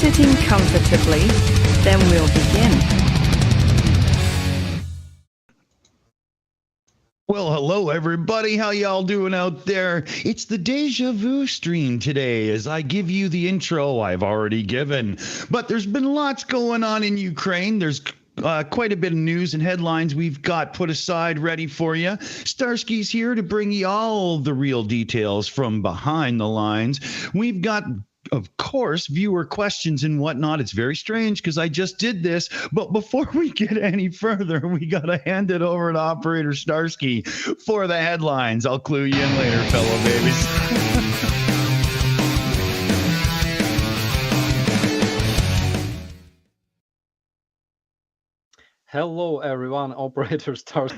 Sitting comfortably, then we'll begin. Well, hello everybody. How y'all doing out there? It's the Deja Vu stream today as I give you the intro I've already given. But there's been lots going on in Ukraine. There's quite a bit of news and headlines we've got put aside ready for you. Starsky's here to bring you all the real details from behind the lines. We've got, of course, viewer questions and whatnot. It's very strange because I just did this, but before we get any further, we got to hand it over to Operator Starsky for the headlines. I'll clue you in later, fellow babies. Hello, everyone. Operator Starsky.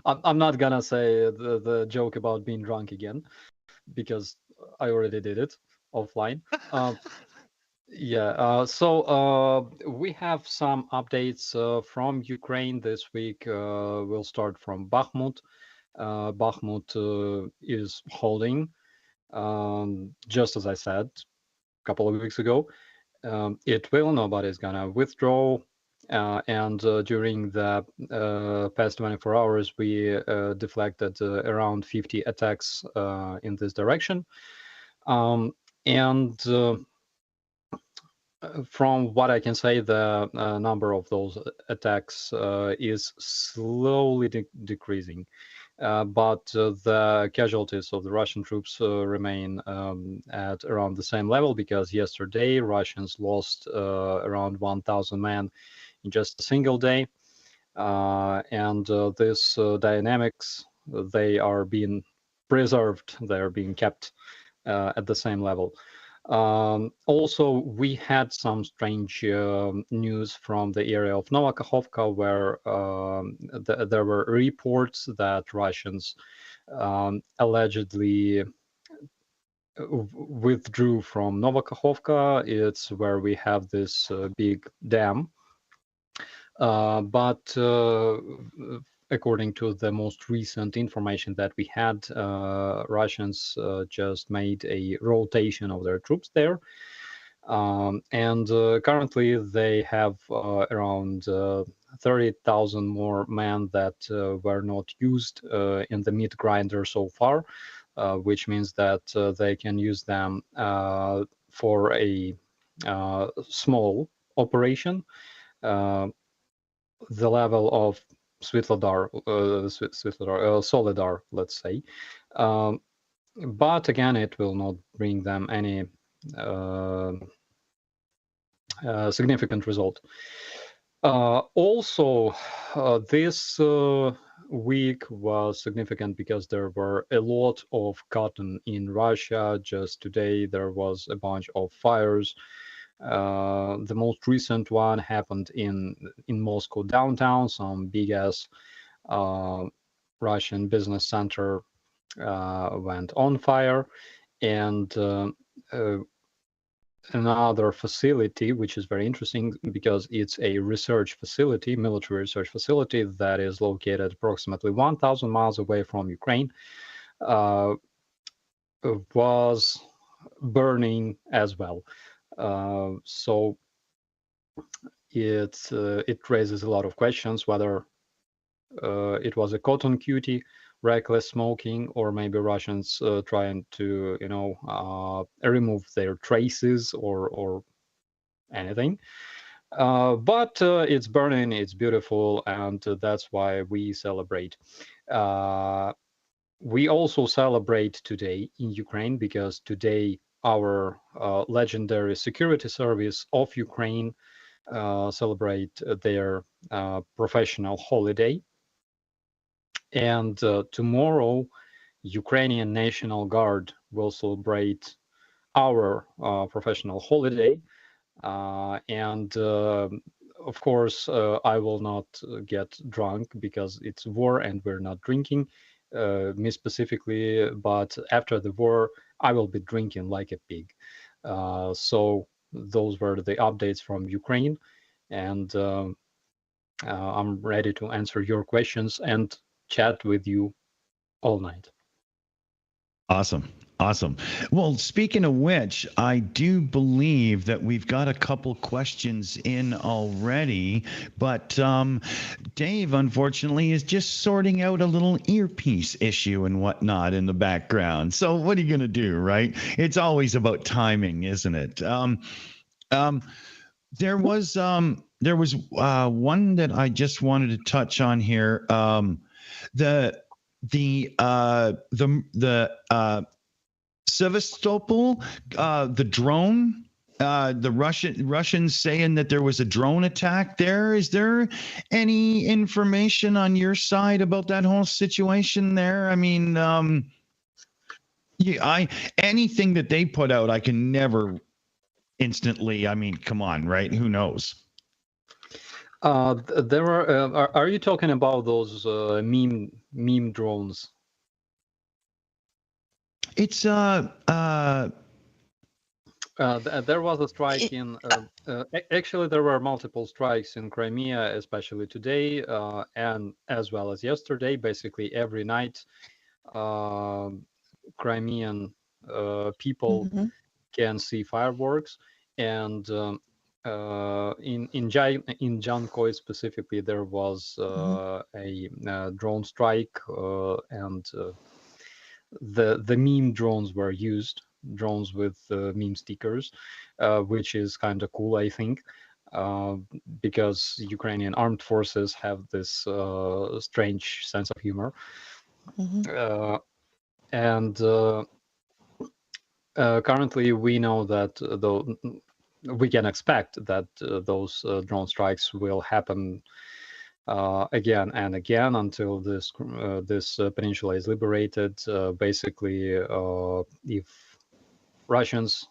I'm not gonna say the joke about being drunk again, because I already did it offline. So we have some updates from Ukraine this week. We'll start from Bakhmut. Bakhmut is holding, just as I said a couple of weeks ago. Nobody's gonna withdraw. And during the past 24 hours, we deflected around 50 attacks in this direction. And from what I can say, the number of those attacks is slowly decreasing. But the casualties of the Russian troops remain at around the same level, because yesterday Russians lost around 1,000 men in just a single day. And this dynamics, they are being preserved, they are being kept at the same level. Also, we had some strange news from the area of Novakhovka, where there were reports that Russians allegedly withdrew from Novakhovka. It's where we have this big dam. But according to the most recent information that we had, Russians just made a rotation of their troops there. And currently they have around 30,000 more men that were not used in the meat grinder so far, which means that they can use them for a small operation. The level of Svitlodar, Solidar, let's say. But again, it will not bring them any significant result. Also, this week was significant because there were a lot of cotton in Russia. Just today, there was a bunch of fires. The most recent one happened in Moscow downtown. Some big-ass Russian business center went on fire, and another facility, which is very interesting because it's a research facility, military research facility that is located approximately 1,000 miles away from Ukraine, was burning as well. So it raises a lot of questions whether it was a cotton cutie, reckless smoking, or maybe Russians trying to, remove their traces or anything. But it's burning, it's beautiful, and that's why we celebrate. We also celebrate today in Ukraine because today our legendary security service of Ukraine celebrate their professional holiday. And tomorrow, Ukrainian National Guard will celebrate our professional holiday. And of course, I will not get drunk because it's war and we're not drinking, me specifically. But after the war, I will be drinking like a pig. So those were the updates from Ukraine. And I'm ready to answer your questions and chat with you all night. Awesome. Well, speaking of which, I do believe that we've got a couple questions in already, but Dave, unfortunately, is just sorting out a little earpiece issue and whatnot in the background. So what are you going to do, right? It's always about timing, isn't it? There was one that I just wanted to touch on here. The Sevastopol, the drone, the Russians saying that there was a drone attack there. Is there any information on your side about that whole situation there? I mean, anything that they put out, I can never instantly. I mean, come on, right? Who knows? There are you talking about those meme drones? It's there was a strike in actually there were multiple strikes in Crimea, especially today and as well as yesterday. Basically every night Crimean people can see fireworks, and in Jankoi specifically there was a drone strike, and the meme drones were used, drones with meme stickers, which is kind of cool, I think, because Ukrainian armed forces have this strange sense of humor. And currently we know that we can expect that those drone strikes will happen again and again until this peninsula is liberated. Basically, if Russians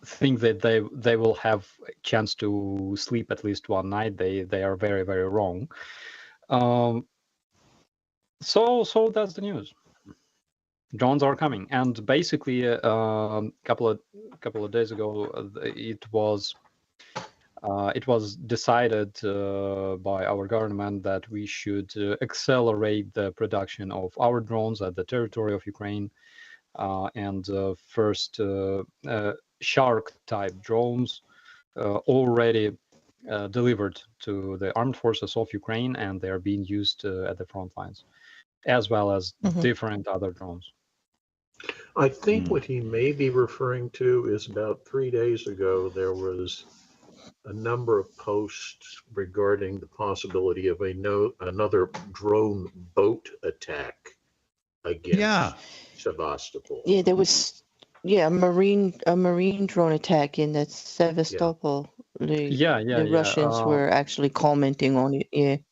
think that they will have a chance to sleep at least one night, they are very, very wrong. So that's the news. Drones are coming, and basically a couple of days ago it was decided by our government that we should accelerate the production of our drones at the territory of Ukraine, and first Shark type drones already delivered to the armed forces of Ukraine, and they are being used at the front lines, as well as different other drones. I think what he may be referring to is about 3 days ago, there was a number of posts regarding the possibility of another drone boat attack against Sevastopol. Yeah, there was a marine drone attack in that Sevastopol. The Russians were actually commenting on it.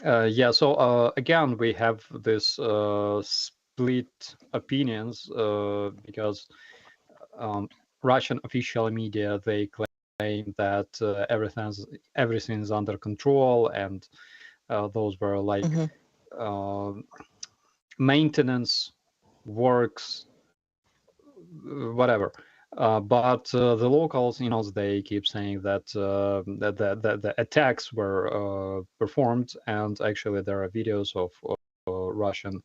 Yeah. So again, we have this split opinions because Russian official media, they claim that everything's under control, and those were like maintenance works, whatever. But the locals, they keep saying that the attacks were performed, and actually there are videos of Russian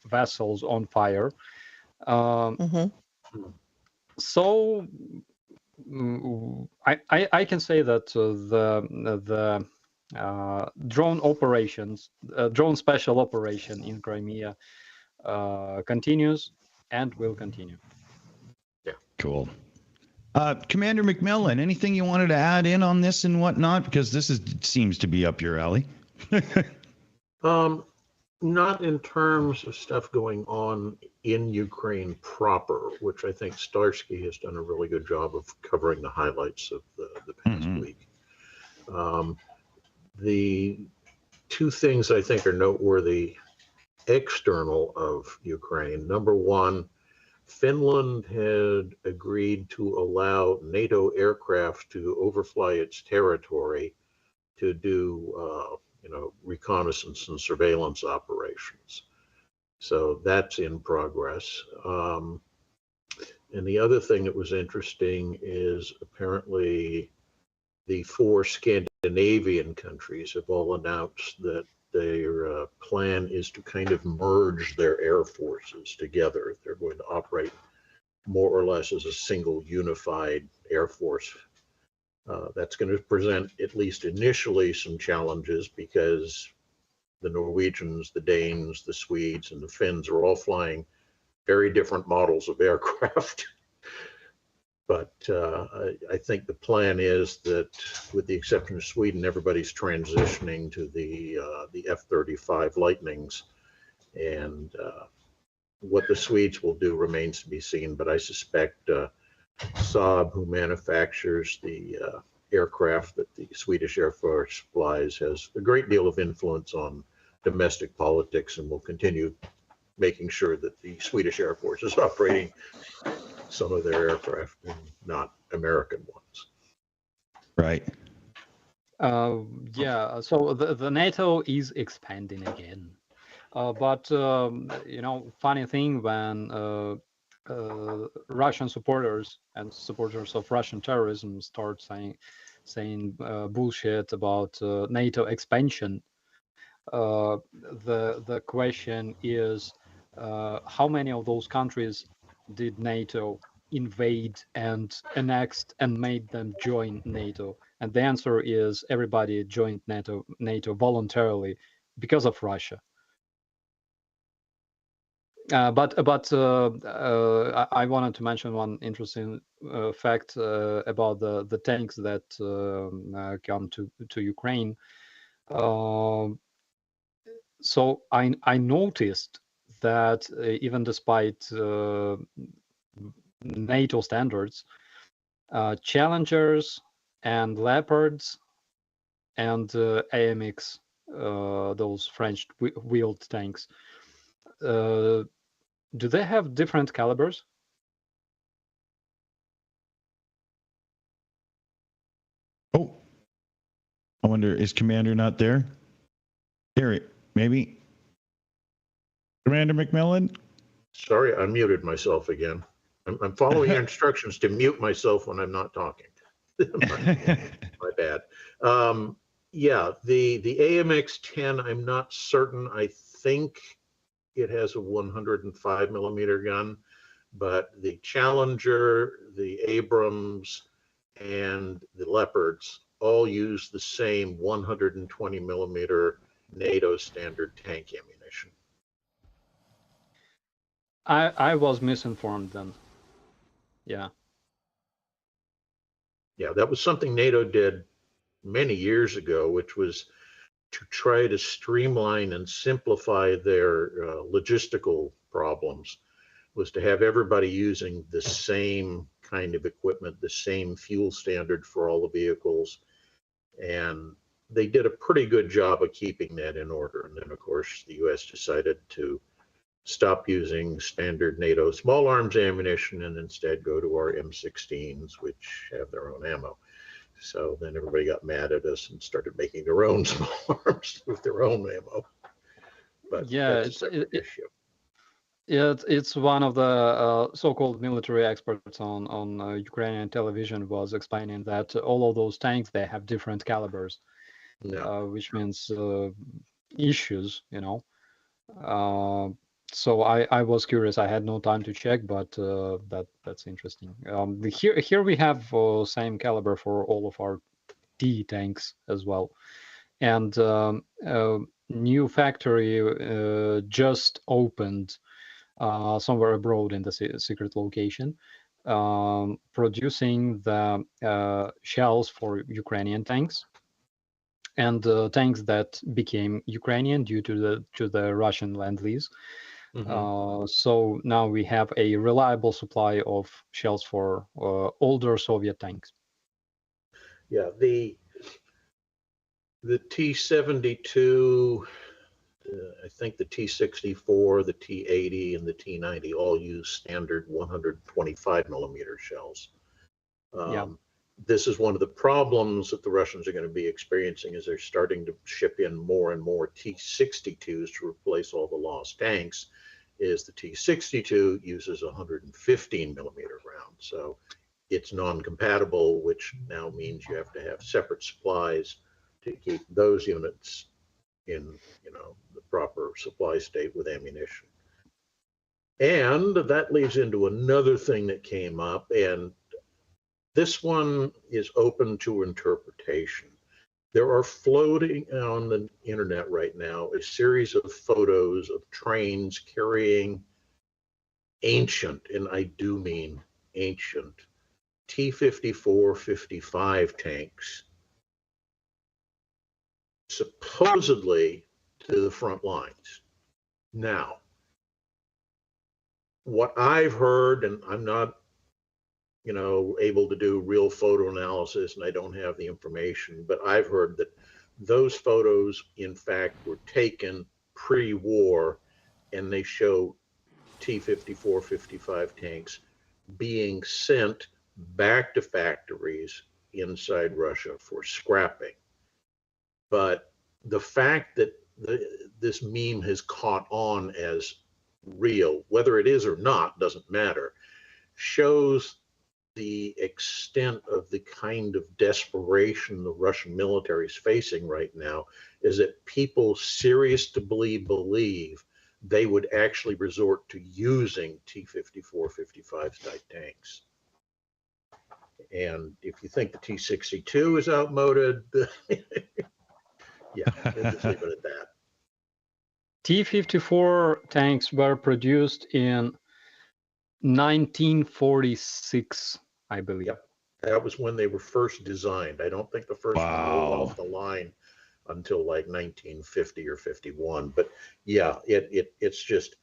vessels on fire. So I can say that the drone operations, drone special operation in Crimea continues and will continue. Yeah, cool. Commander McMillan, anything you wanted to add in on this and whatnot? Because this seems to be up your alley. Not in terms of stuff going on in Ukraine proper, which I think Starsky has done a really good job of covering the highlights of the past week. The two things I think are noteworthy external of Ukraine. Number one, Finland had agreed to allow NATO aircraft to overfly its territory to do reconnaissance and surveillance operations. So that's in progress. And the other thing that was interesting is apparently the 4 Scandinavian countries have all announced that their plan is to kind of merge their air forces together. They're going to operate more or less as a single unified air force. That's going to present, at least initially, some challenges because the Norwegians, the Danes, the Swedes, and the Finns are all flying very different models of aircraft. But I think the plan is that, with the exception of Sweden, everybody's transitioning to the F-35 Lightnings, and what the Swedes will do remains to be seen. But I suspect Saab, who manufactures the aircraft that the Swedish Air Force flies, has a great deal of influence on domestic politics and will continue making sure that the Swedish Air Force is operating some of their aircraft and not American ones. Right. So the NATO is expanding again. But funny thing, when Russian supporters and supporters of Russian terrorism start saying bullshit about NATO expansion, the question is, how many of those countries did NATO invade and annexed and made them join NATO? And the answer is everybody joined NATO voluntarily because of Russia. But I wanted to mention one interesting fact about the tanks that come to Ukraine. So I noticed that even despite NATO standards, Challengers and Leopards and AMX, those French wheeled tanks, do they have different calibers? Oh, I wonder, is Commander not there? Here, maybe. Commander McMillan? Sorry, I muted myself again. I'm following your instructions to mute myself when I'm not talking. my bad. Yeah, the AMX-10, I'm not certain. I think it has a 105 millimeter gun, but the Challenger, the Abrams, and the Leopards all use the same 120 millimeter NATO standard tank ammunition. I was misinformed then. Yeah. Yeah, that was something NATO did many years ago, which was to try to streamline and simplify their logistical problems, was to have everybody using the same kind of equipment, the same fuel standard for all the vehicles. And they did a pretty good job of keeping that in order. And then, of course, the US decided to stop using standard NATO small arms ammunition and instead go to our M16s, which have their own ammo. So then everybody got mad at us and started making their own small arms with their own ammo. But yeah, that's a separate issue. Yeah, it's one of the so-called military experts on Ukrainian television was explaining that all of those tanks, they have different calibers, which means issues, you know. So I was curious. I had no time to check, but that's interesting. Here we have same caliber for all of our T tanks as well, and new factory just opened somewhere abroad in the secret location, producing the shells for Ukrainian tanks and tanks that became Ukrainian due to the Russian Lend-Lease. So now we have a reliable supply of shells for older Soviet tanks. Yeah, the T-72, I think the T-64, the T-80, and the T-90 all use standard 125 millimeter shells. This is one of the problems that the Russians are going to be experiencing, is they're starting to ship in more and more T-62s to replace all the lost tanks. Is the T-62 uses 115 millimeter rounds, so it's non-compatible, which now means you have to have separate supplies to keep those units in, you know, the proper supply state with ammunition. And that leads into another thing that came up, and this one is open to interpretation. There are floating on the internet right now a series of photos of trains carrying ancient, and I do mean ancient, T-54, 55 tanks, supposedly to the front lines. Now, what I've heard, and I'm not, you know, able to do real photo analysis and I don't have the information, but I've heard that those photos, in fact, were taken pre-war, and they show T-54, 55 tanks being sent back to factories inside Russia for scrapping. But the fact that this meme has caught on as real, whether it is or not, doesn't matter, shows the extent of the kind of desperation the Russian military is facing right now, is that people seriously believe they would actually resort to using T-54, 55 type tanks. And if you think the T-62 is outmoded, yeah, we'll just leave it at that. T-54 tanks were produced in 1946, I believe. Yep. That was when they were first designed. I don't think the first one rolled off the line until like 1950 or 51. But yeah, it's just,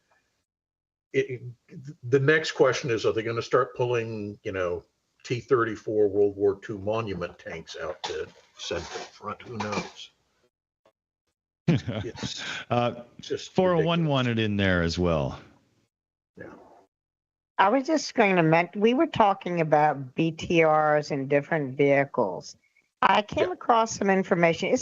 the next question is, are they going to start pulling, you know, T-34 World War II monument tanks out to send to the front? Who knows? It's just 401 wanted in there as well. Yeah. I was just going to mention, we were talking about BTRs and different vehicles. I came across some information.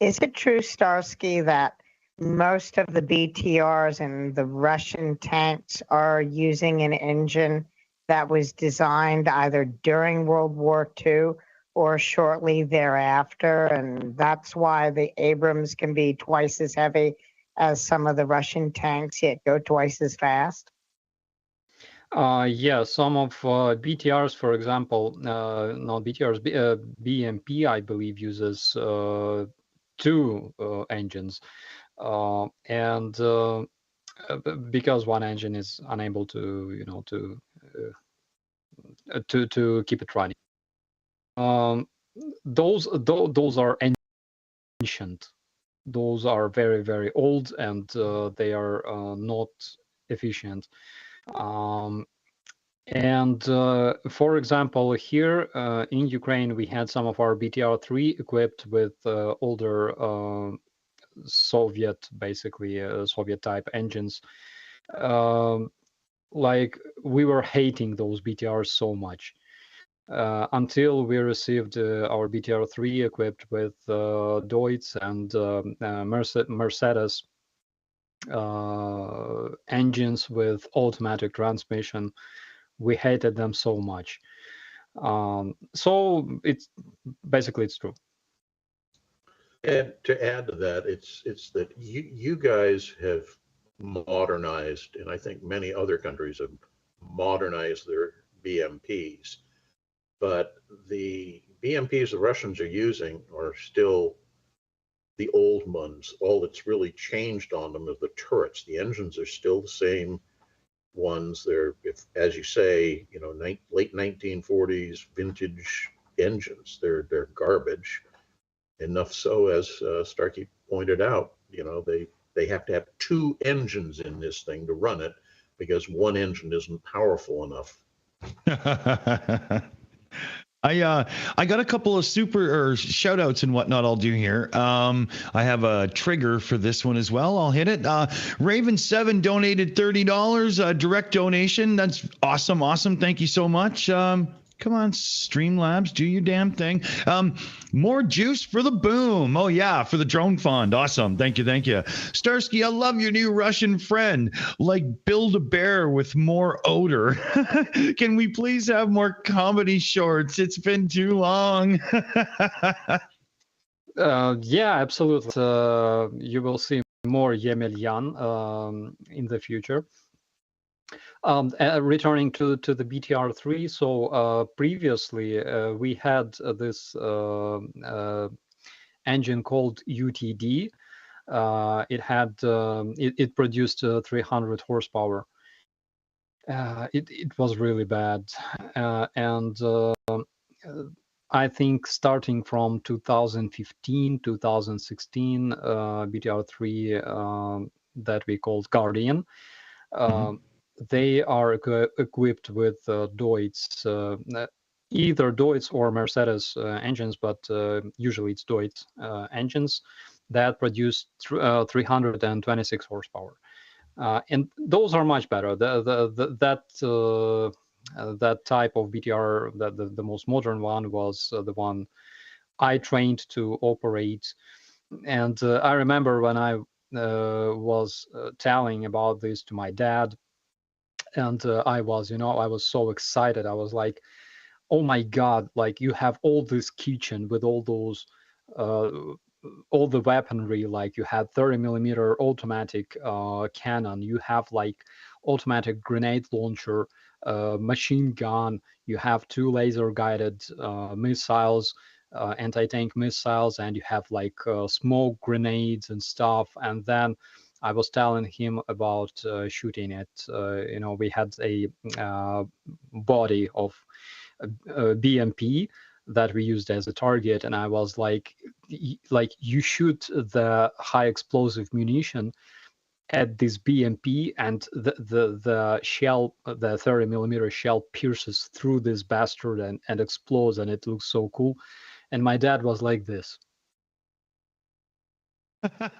Is it true, Starsky, that most of the BTRs and the Russian tanks are using an engine that was designed either during World War II or shortly thereafter, and that's why the Abrams can be twice as heavy as some of the Russian tanks, yet go twice as fast? Yeah, some of BTRs, for example, not BTRs, BMP, I believe, uses two engines, and because one engine is unable to, you know, to keep it running. those are ancient. Those are very, very old, and they are not efficient. And for example, here in Ukraine, we had some of our BTR-3 equipped with older Soviet, basically Soviet-type engines. Like, we were hating those BTRs so much until we received our BTR-3 equipped with Deutz and Mercedes engines with automatic transmission. We hated them so much. So it's true. And to add to that, it's that you guys have modernized, and I think many other countries have modernized their BMPs, but the BMPs the Russians are using are still the old ones. All that's really changed on them is the turrets. The engines are still the same ones. They're, if, as you say, you know, late 1940s vintage engines. They're garbage. Enough so, as Starkey pointed out, you know, they have to have two engines in this thing to run it because one engine isn't powerful enough. I got a couple of super shout outs and whatnot I'll do here. I have a trigger for this one as well. I'll hit it. Raven7 donated $30, direct donation. That's awesome. Awesome. Thank you so much. Come on, Streamlabs, do your damn thing. More juice for the boom. Oh, yeah, for the drone fund. Awesome. Thank you. Thank you. Starsky, I love your new Russian friend. Like Build a Bear with more odor. Can we please have more comedy shorts? It's been too long. Yeah, absolutely. You will see more Yemelyan in the future. Returning to the BTR-3, so previously we had this engine called UTD. It produced 300 horsepower. It was really bad, and I think starting from 2015, 2016, BTR-3 that we called Guardian. They are equipped with Deutz, either Deutz or Mercedes engines, but usually it's Deutz engines that produce 326 horsepower, and those are much better. That type of BTR, the most modern one, was the one I trained to operate, and I remember when I was telling about this to my dad. And I was so excited. I was like, oh my God, like, you have all this kitchen with all those, all the weaponry, like you had 30mm automatic cannon, you have like automatic grenade launcher, machine gun, you have 2 laser guided missiles, anti-tank missiles, and you have like smoke grenades and stuff. And then I was telling him about shooting it. We had a body of BMP that we used as a target, and I was like, you shoot the high explosive munition at this BMP, and the shell, the 30mm shell, pierces through this bastard and explodes, and it looks so cool. And my dad was like this.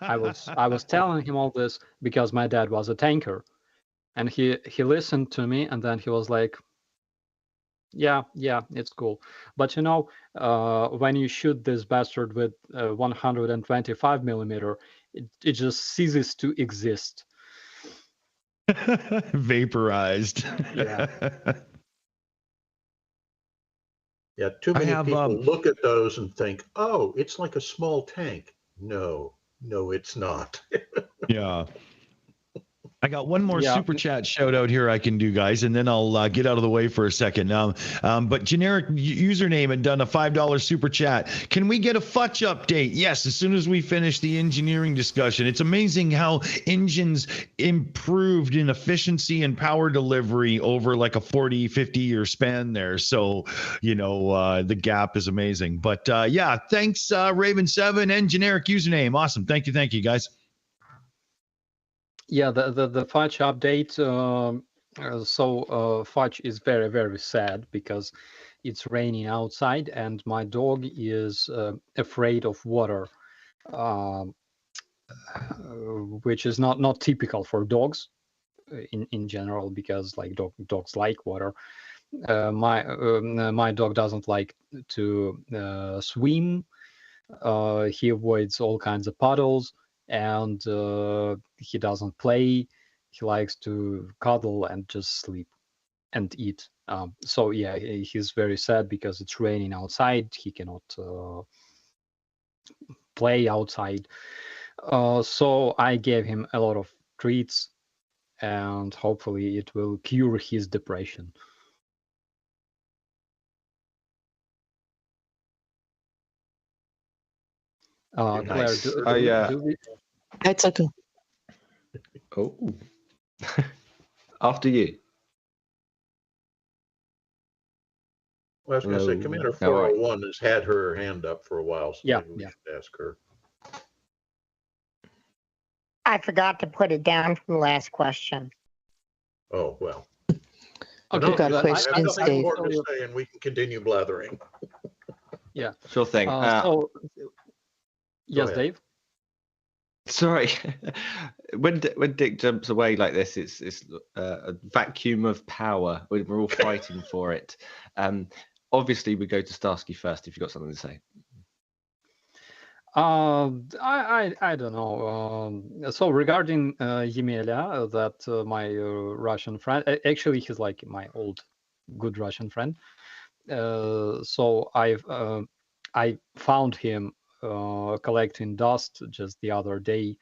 I was telling him all this because my dad was a tanker, and he listened to me, and then he was like, yeah, it's cool, but when you shoot this bastard with 125mm, it just ceases to exist. Vaporized. Yeah, too many people look at those and think, oh, it's like a small tank. No, it's not. Yeah. I got one more super chat shout out here I can do, guys, and then I'll get out of the way for a second. But generic username had done a $5 super chat. Can we get a Futch update? Yes, as soon as we finish the engineering discussion. It's amazing how engines improved in efficiency and power delivery over like a 40, 50-year span there. So, the gap is amazing. But yeah, thanks, Raven7 and generic username. Awesome. Thank you, guys. Yeah, the Futch update. Futch is very, very sad because it's raining outside and my dog is afraid of water, which is not typical for dogs in general, because like dogs like water. My dog doesn't like to swim. He avoids all kinds of puddles. And he doesn't play. He likes to cuddle and just sleep and eat. So yeah, he's very sad because it's raining outside. He cannot play outside. So I gave him a lot of treats, and hopefully it will cure his depression. Nice. Claire, do we... That's okay. Oh, after you. Well, I was going to say, Commander 401 has had her hand up for a while, so maybe we should ask her. I forgot to put it down from the last question. Oh, well. Okay, got questions, I have nothing more to say, and we can continue blathering. Yeah. Sure thing. Yes, Dave? Sorry. When Dick jumps away like this, it's a vacuum of power. We're all fighting for it. Obviously, we go to Starsky first if you've got something to say. I don't know. So regarding Yemelia, that my Russian friend, actually he's like my old good Russian friend. So I found him collecting dust just the other day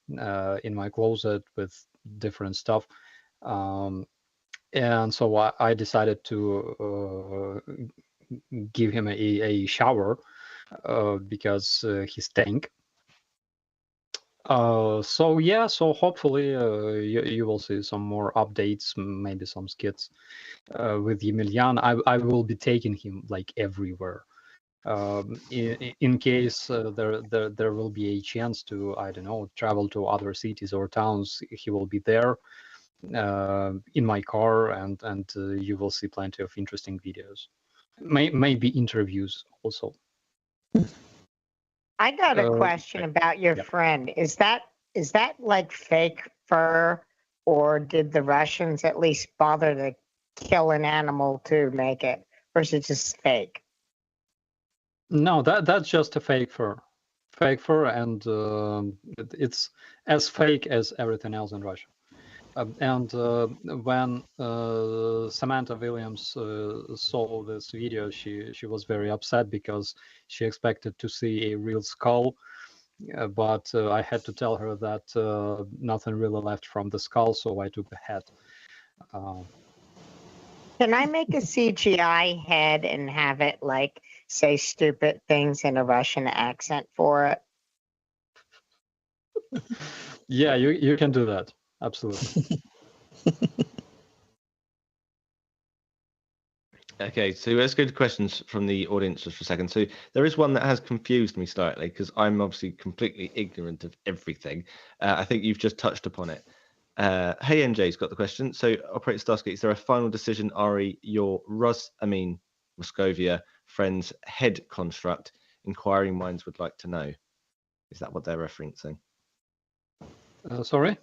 in my closet with different stuff, and so I decided to give him a shower because he stank. So yeah, so hopefully you will see some more updates, maybe some skits with Emilian. I will be taking him like everywhere. In case there will be a chance to, I don't know, travel to other cities or towns, he will be there in my car, and you will see plenty of interesting videos, maybe interviews also. I got a question about your friend. Is that like fake fur, or did the Russians at least bother to kill an animal to make it, or is it just fake? No, that's just a fake fur, and it's as fake as everything else in Russia. And when Samantha Williams saw this video, she was very upset because she expected to see a real skull, but I had to tell her that nothing really left from the skull, so I took the head. Can I make a CGI head and have it like say stupid things in a Russian accent for it? Yeah, you can do that. Absolutely. Okay, so let's go to questions from the audience just for a second. So there is one that has confused me slightly because I'm obviously completely ignorant of everything. I think you've just touched upon it. Hey, NJ's got the question. So, Operator Starsky, is there a final decision, Ari, your Moscovia friend's head construct? Inquiring minds would like to know. Is that what they're referencing? Sorry?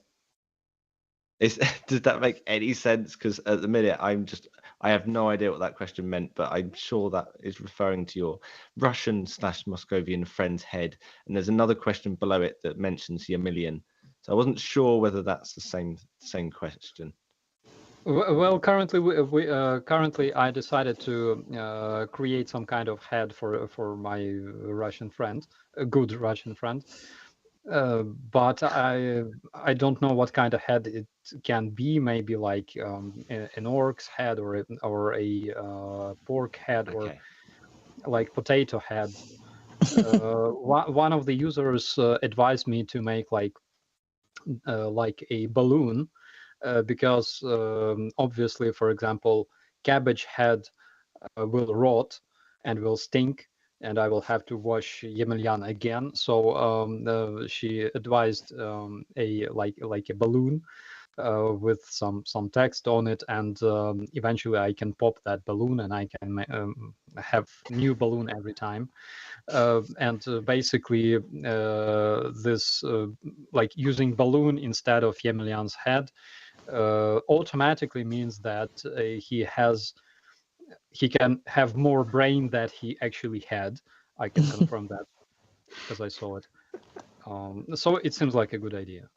Does that make any sense? Because at the minute, I have no idea what that question meant, but I'm sure that is referring to your Russian/Moscovian friend's head. And there's another question below it that mentions Yemelia. So I wasn't sure whether that's the same question. Well, currently I decided to create some kind of head for my Russian friend, a good Russian friend. But I don't know what kind of head it can be. Maybe like an orc's head or a pork head or like potato head. One of the users advised me to make like a balloon because obviously, for example, cabbage head will rot and will stink, and I will have to wash Yemelyan again. So she advised a balloon with some text on it, and eventually I can pop that balloon and I can have new balloon every time. And basically this like using balloon instead of Yemelyan's head automatically means that he can have more brain that he actually had. I can confirm that because I saw it. So it seems like a good idea.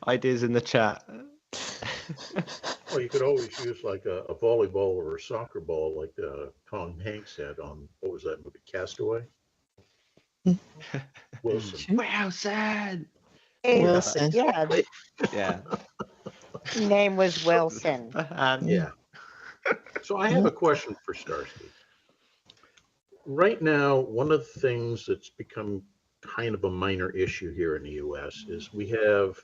Ideas in the chat. Well, you could always use like a volleyball or a soccer ball like Tom Hanks had on, what was that movie, Castaway? Wilson. Wilson! Wilson. Yeah, Yeah. name was Wilson. Yeah. So I have a question for Starsky. Right now, one of the things that's become kind of a minor issue here in the U.S. is we have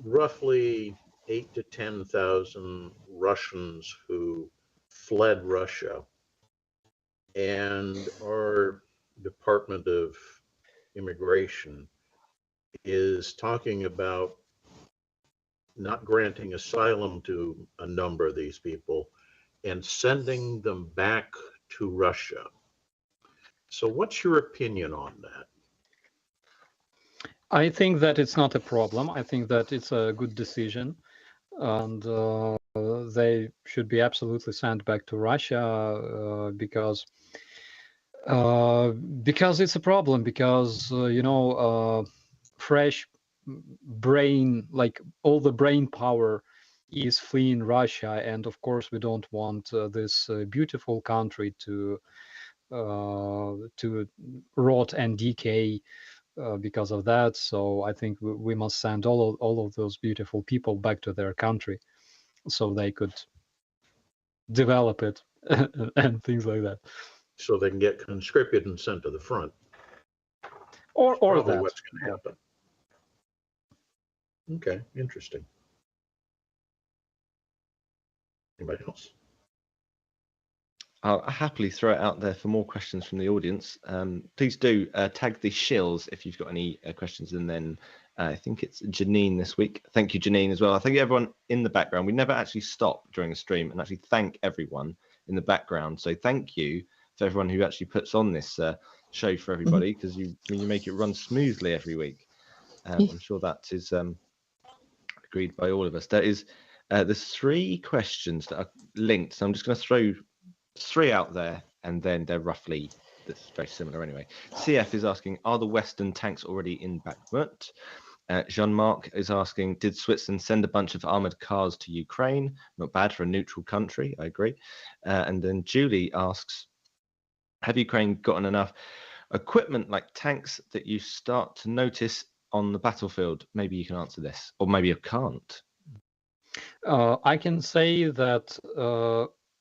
roughly 8,000 to 10,000 Russians who fled Russia, and our Department of Immigration is talking about not granting asylum to a number of these people and sending them back to Russia. So what's your opinion on that? I think that it's not a problem. I think that it's a good decision, and they should be absolutely sent back to Russia because it's a problem. Because fresh brain, like all the brain power, is fleeing Russia, and of course we don't want this beautiful country to rot and decay because of that. So I think we must send all of those beautiful people back to their country so they could develop it and things like that. So they can get conscripted and sent to the front. Or Probably that. what's going to happen. Okay, interesting. Anybody else? I'll happily throw it out there for more questions from the audience. Please do tag the Shills if you've got any questions. And then I think it's Janine this week. Thank you, Janine, as well. I thank everyone in the background. We never actually stop during the stream and actually thank everyone in the background. So thank you for everyone who actually puts on this show for everybody, because you make it run smoothly every week. I'm sure that is agreed by all of us. There's 3 questions that are linked. So I'm just going to throw 3 out there, and then they're roughly very similar anyway. CF is asking, are the Western tanks already in Bakhmut? Jean-Marc is asking, did Switzerland send a bunch of armored cars to Ukraine? Not bad for a neutral country, I agree. And then Julie asks, have Ukraine gotten enough equipment like tanks that you start to notice on the battlefield? Maybe you can answer this, or maybe you can't. I can say that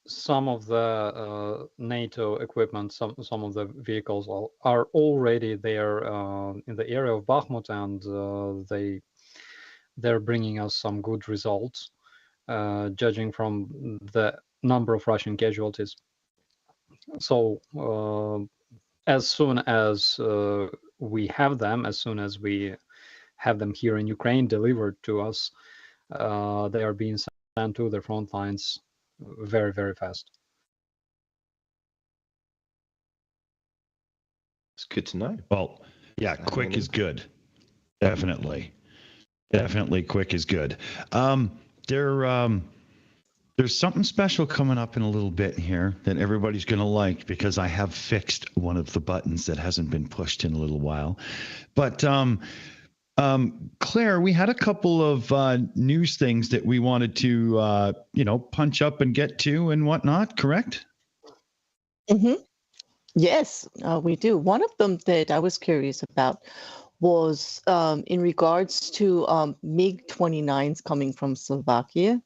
some of the NATO equipment, some of the vehicles are already there in the area of Bakhmut, and they're bringing us some good results, judging from the number of Russian casualties. So as soon as we have them, as soon as we have them here in Ukraine delivered to us, they are being sent to the front lines very, very fast. It's good to know. Well, yeah, quick is good. Definitely quick is good. There's something special coming up in a little bit here that everybody's going to like, because I have fixed one of the buttons that hasn't been pushed in a little while. But Claire, we had a couple of news things that we wanted to, punch up and get to and whatnot, correct? Mm-hmm. Yes, we do. One of them that I was curious about was in regards to MiG-29s coming from Slovakia.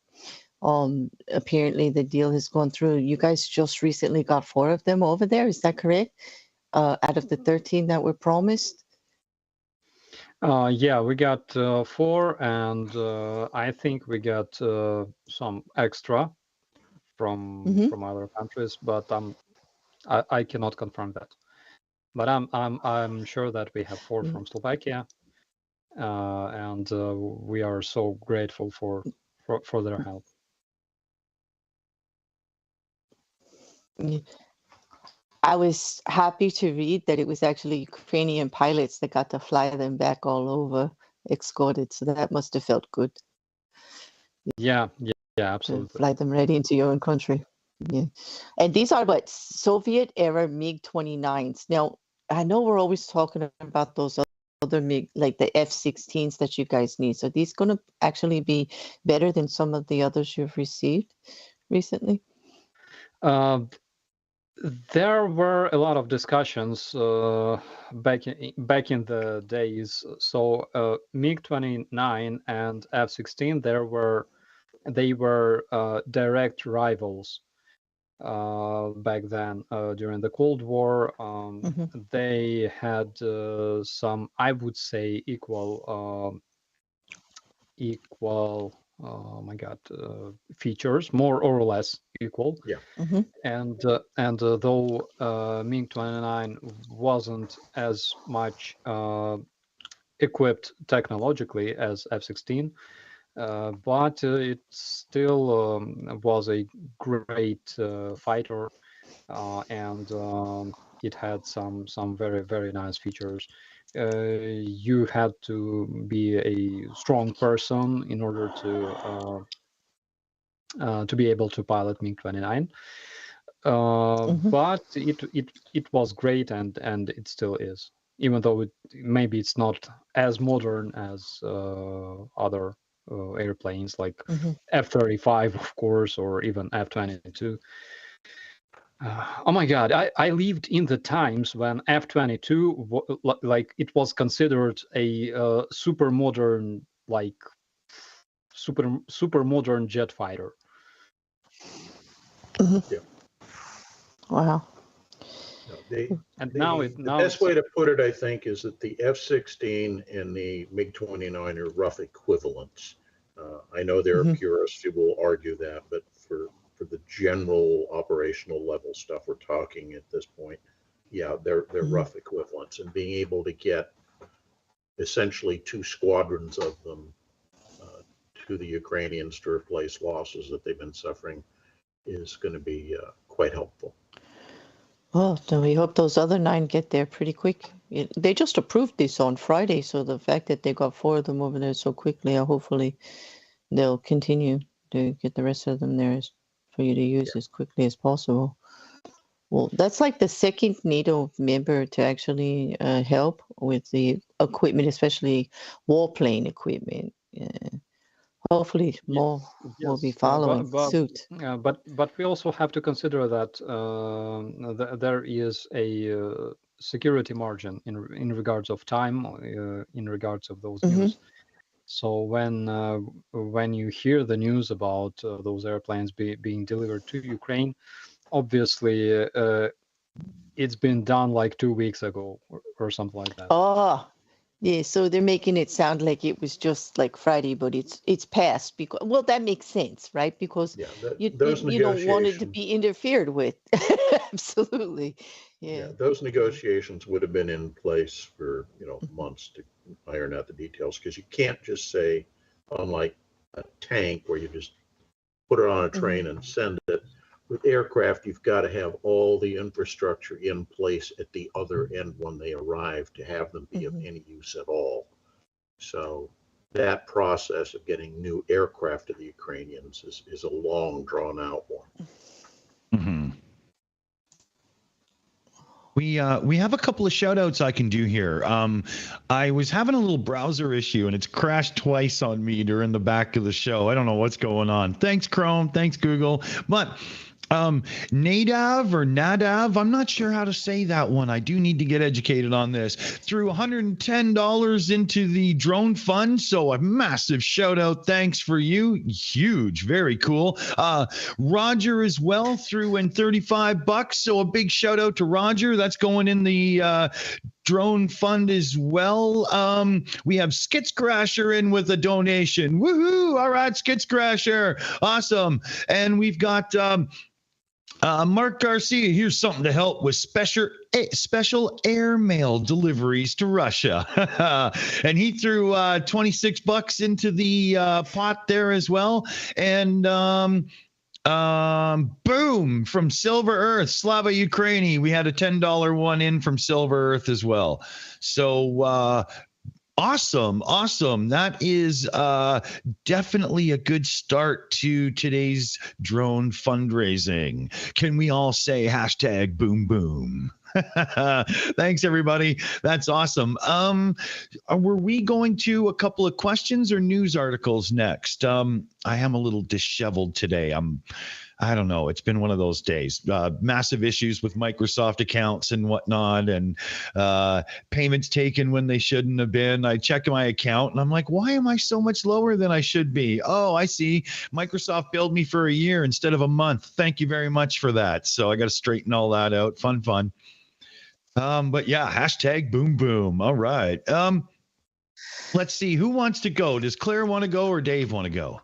Apparently the deal has gone through. You guys just recently got 4 of them over there. Is that correct? Out of the 13 that were promised? Yeah, we got 4, and I think we got some extra from other countries, but I cannot confirm that. But I'm sure that we have 4 from Slovakia, and we are so grateful for their help. I was happy to read that it was actually Ukrainian pilots that got to fly them back all over, escorted. So that must have felt good. Yeah, absolutely. Fly them right into your own country. Yeah, and these are what Soviet era MiG-29s. Now I know we're always talking about those other MiG, like the F-16s that you guys need. So these going to actually be better than some of the others you've received recently? There were a lot of discussions back in the days. So MiG-29 and F-16, they were direct rivals back then. During the Cold War, they had some, I would say, equal. Oh my God, features, more or less equal. Yeah. And though MiG-29 wasn't as much equipped technologically as F-16, but it still was a great fighter, and it had some very, very nice features. You had to be a strong person in order to be able to pilot MiG-29. But it was great, and it still is, even though maybe it's not as modern as other airplanes like F-35, of course, or even F-22. Oh my God! I lived in the times when F-22 like it was considered a super modern, like super modern jet fighter. Yeah. Wow. The now best way to put it, I think, is that the F-16 and the MiG-29 are rough equivalents. I know there are purists who will argue that, but for the general operational level stuff we're talking at this point, yeah, they're rough equivalents. And being able to get essentially 2 squadrons of them to the Ukrainians to replace losses that they've been suffering is going to be quite helpful. Well, then we hope those other 9 get there pretty quick. They just approved this on Friday, so the fact that they got 4 of them over there so quickly, hopefully they'll continue to get the rest of them there for you to use as quickly as possible. Well, that's like the second NATO member to actually help with the equipment, especially warplane equipment. Hopefully more will be following suit. But we also have to consider that there is a security margin in regards of time, in regards of those news. So when you hear the news about those airplanes being delivered to Ukraine, obviously it's been done like 2 weeks ago or something like that. Oh, yeah. So they're making it sound like it was just like Friday, but it's past. Because well, that makes sense, right? Because you don't want it to be interfered with. Absolutely. Yeah. Those negotiations would have been in place for months to iron out the details, because you can't just say, unlike a tank where you just put it on a train and send it. With aircraft, you've got to have all the infrastructure in place at the other end when they arrive to have them be of any use at all. So that process of getting new aircraft to the Ukrainians is a long, drawn-out one. We have a couple of shout outs I can do here. I was having a little browser issue and it's crashed twice on me during the back of the show. I don't know what's going on. Thanks, Chrome. Thanks, Google. But Nadav or Nadav, I'm not sure how to say that one. I do need to get educated on this. Threw $110 into the drone fund, so a massive shout out. Thanks for you. Huge, very cool. Roger as well threw in $35, so a big shout out to Roger. That's going in the drone fund as well. We have Skits Crasher in with a donation. Woohoo! All right, Skits Crasher, awesome. And we've got Mark Garcia, here's something to help with special airmail deliveries to Russia. And he threw $26 into the pot there as well. And boom, from Silver Earth, Slava Ukraini, we had a $10 one in from Silver Earth as well. So awesome. That is definitely a good start to today's drone fundraising. Can we all say hashtag boom boom? Thanks, everybody. That's awesome. Were we going to a couple of questions or news articles next? I am a little disheveled today. I don't know. It's been one of those days. Massive issues with Microsoft accounts and whatnot, and payments taken when they shouldn't have been. I check my account and I'm like, why am I so much lower than I should be? Oh, I see. Microsoft billed me for a year instead of a month. Thank you very much for that. So I got to straighten all that out. Fun. But yeah, hashtag boom boom. All right. Let's see. Who wants to go? Does Claire want to go or Dave want to go?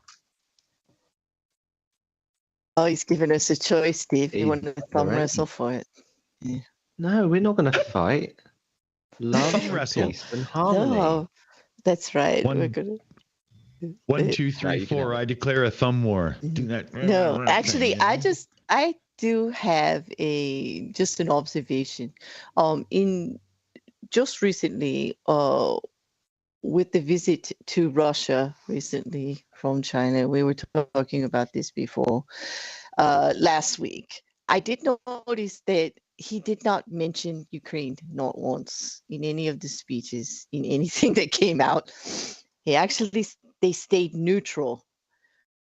Oh, he's giving us a choice, Steve. You want to thumb Alright. wrestle for it? Yeah. No, we're not going to fight. Love, Thumb wrestle. peace, and harmony. No, that's right. One- We're gonna. 1, 2, No, 3, you can 4. have it. I declare a thumb war. Do that. No, actually, I do have just an observation. In just recently, with the visit to Russia recently from China, we were talking about this before last week. I did notice that he did not mention Ukraine not once in any of the speeches, in anything that came out. They stayed neutral,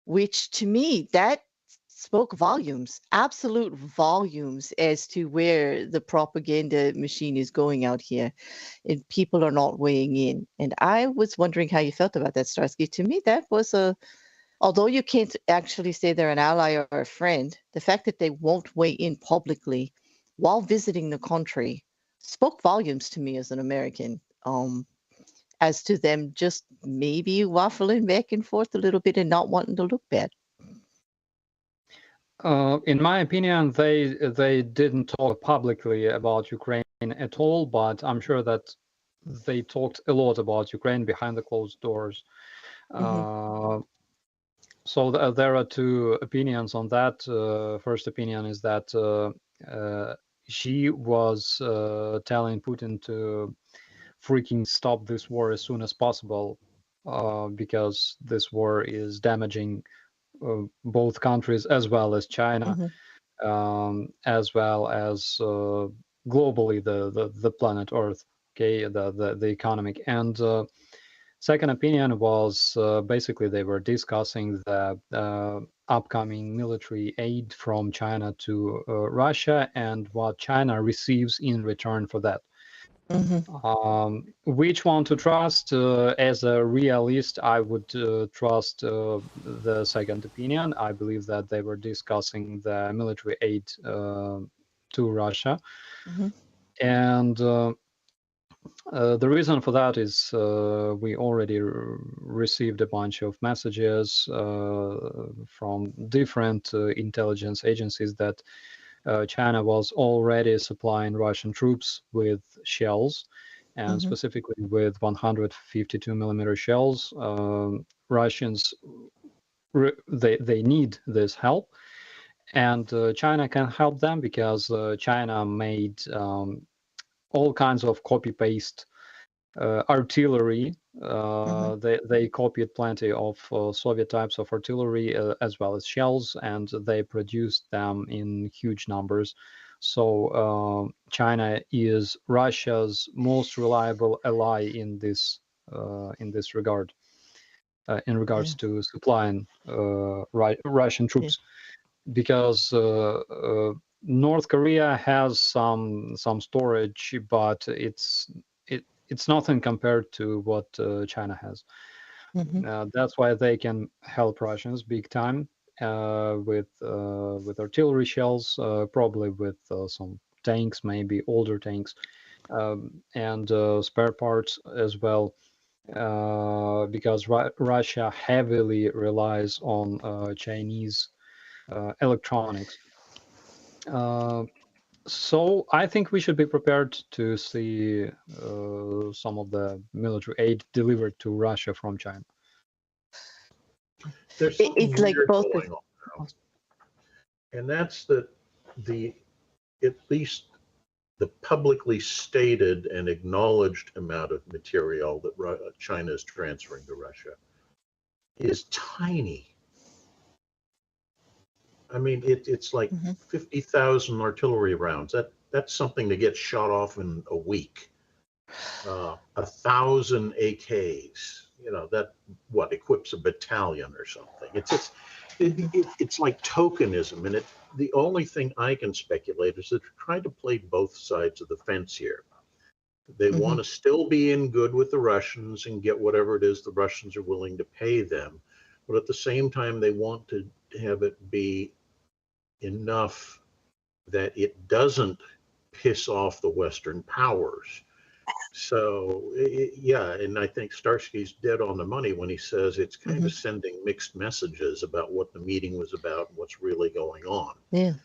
which to me, that spoke volumes, absolute volumes as to where the propaganda machine is going out here, and people are not weighing in. And I was wondering how you felt about that, Starsky. To me, that was although you can't actually say they're an ally or a friend, the fact that they won't weigh in publicly while visiting the country spoke volumes to me as an American, as to them just maybe waffling back and forth a little bit and not wanting to look bad. In my opinion, they didn't talk publicly about Ukraine at all, but I'm sure that they talked a lot about Ukraine behind the closed doors. So there are two opinions on that. First opinion is that she was telling Putin to freaking stop this war as soon as possible, because this war is damaging both countries as well as China, as well as globally the planet Earth, okay, the economic. And second opinion was basically they were discussing the upcoming military aid from China to Russia and what China receives in return for that. Which one to trust? As a realist, I would trust the second opinion. I believe that they were discussing the military aid to Russia. And the reason for that is we already received a bunch of messages from different intelligence agencies that China was already supplying Russian troops with shells, and specifically with 152 millimeter shells. Russians, they need this help, and China can help them because China made all kinds of copy-paste artillery. They copied plenty of Soviet types of artillery as well as shells, and they produced them in huge numbers. So China is Russia's most reliable ally in this regard, in regards to supplying Russian troops. because North Korea has some storage, but it's nothing compared to what China has. That's why they can help Russians big time with artillery shells, probably with some tanks, maybe older tanks, and spare parts as well, because Russia heavily relies on Chinese electronics. So I think we should be prepared to see some of the military aid delivered to Russia from China. There's something It's like weird both going on now, and that's that at least the publicly stated and acknowledged amount of material that China is transferring to Russia is tiny. I mean, it's like 50,000 artillery rounds. That's something to get shot off in a week. 1,000 AKs. You know, that equips a battalion or something. It's like tokenism, and the only thing I can speculate is that they're trying to play both sides of the fence here. They want to still be in good with the Russians and get whatever it is the Russians are willing to pay them, but at the same time they want to have it be enough that it doesn't piss off the Western powers. So and I think Starsky's dead on the money when he says it's kind of sending mixed messages about what the meeting was about and what's really going on. Yeah.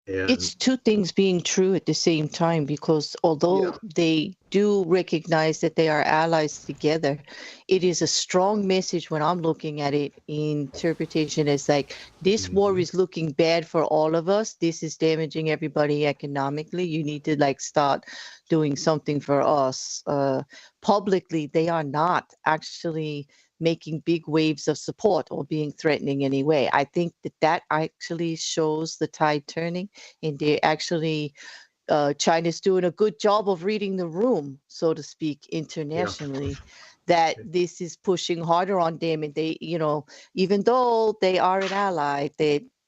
And It's two things being true at the same time, because although they do recognize that they are allies together, it is a strong message when I'm looking at it in interpretation as like, this war is looking bad for all of us. This is damaging everybody economically. You need to like start doing something for us. Publicly, they are not actually making big waves of support or being threatening anyway. I think that actually shows the tide turning, and they actually China's doing a good job of reading the room, so to speak, internationally, that this is pushing harder on them, and they, you know, even though they are an ally,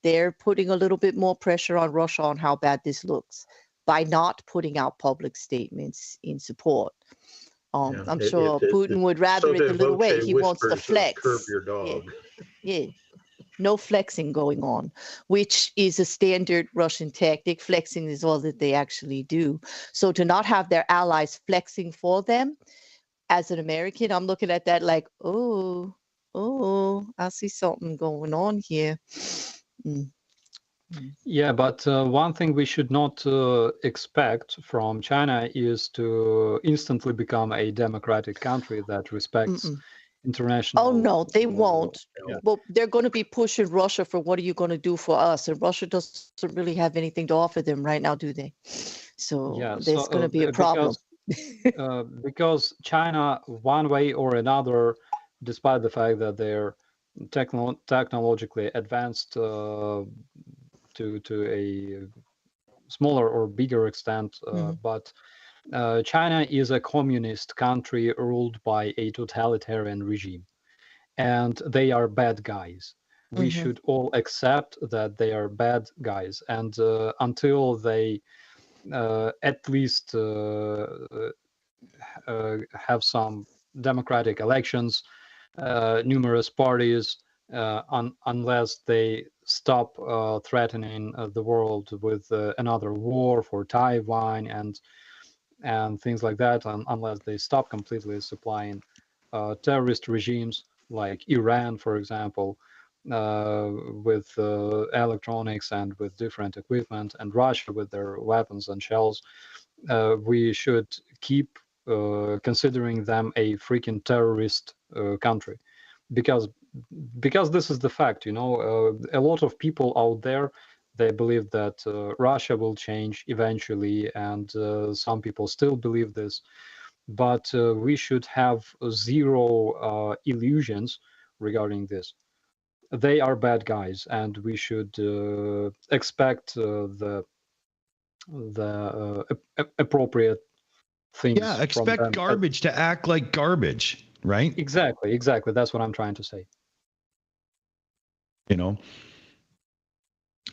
they're putting a little bit more pressure on Russia on how bad this looks by not putting out public statements in support. I'm sure Putin would rather it the little way. He wants to flex. Curb your dog. Yeah. No flexing going on, which is a standard Russian tactic. Flexing is all that they actually do. So to not have their allies flexing for them, as an American, I'm looking at that like, oh, I see something going on here. Yeah, but one thing we should not expect from China is to instantly become a democratic country that respects international. Oh, no, they won't. Well, they're going to be pushing Russia for what are you going to do for us? And Russia doesn't really have anything to offer them right now, do they? So there's going to be a problem. Because China, one way or another, despite the fact that they're technologically advanced to a smaller or bigger extent, but China is a communist country ruled by a totalitarian regime, and they are bad guys. We should all accept that they are bad guys, and until they at least have some democratic elections, numerous parties, unless they stop threatening the world with another war for Taiwan and things like that, unless they stop completely supplying terrorist regimes like Iran, for example, with electronics and with different equipment, and Russia with their weapons and shells, we should keep considering them a freaking terrorist country, because this is the fact. You know, a lot of people out there, they believe that Russia will change eventually, and some people still believe this, but we should have zero illusions regarding this. They are bad guys, and we should expect the appropriate things. Yeah, expect garbage to act like garbage, right? Exactly. That's what I'm trying to say. You know,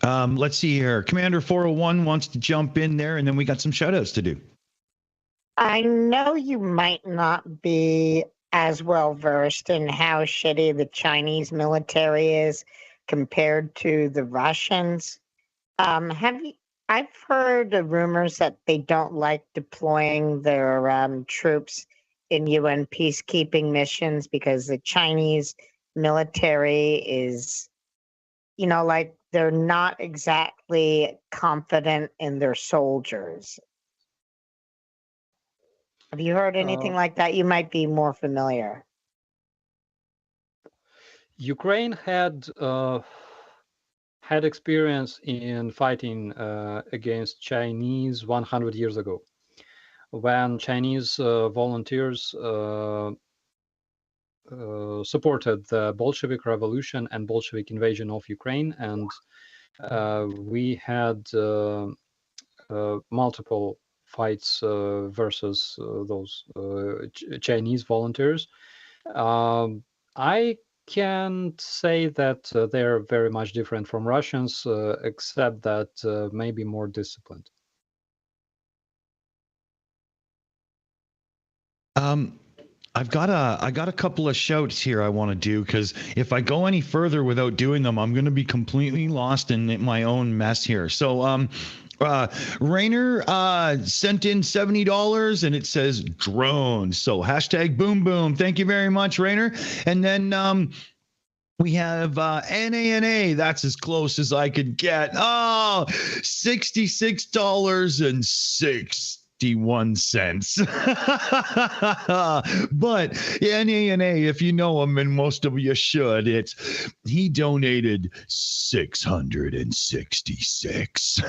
Let's see here. Commander 401 wants to jump in there, and then we got some shout-outs to do. I know you might not be as well versed in how shitty the Chinese military is compared to the Russians. I've heard the rumors that they don't like deploying their troops in UN peacekeeping missions because the Chinese military is, like they're not exactly confident in their soldiers. Have you heard anything like that? You might be more familiar. Ukraine had experience in fighting against Chinese 100 years ago, when Chinese volunteers supported the Bolshevik Revolution and Bolshevik invasion of Ukraine, and we had multiple fights versus those Chinese volunteers. I can't say that they're very much different from Russians, except that maybe more disciplined. I got a couple of shouts here I want to do, because if I go any further without doing them, I'm going to be completely lost in my own mess here. So Rainer sent in $70, and it says drones. So hashtag boom boom. Thank you very much, Rainer. And then we have NANA. That's as close as I could get. Oh, $66.61. But NANA, if you know him, and most of you should, he donated 666.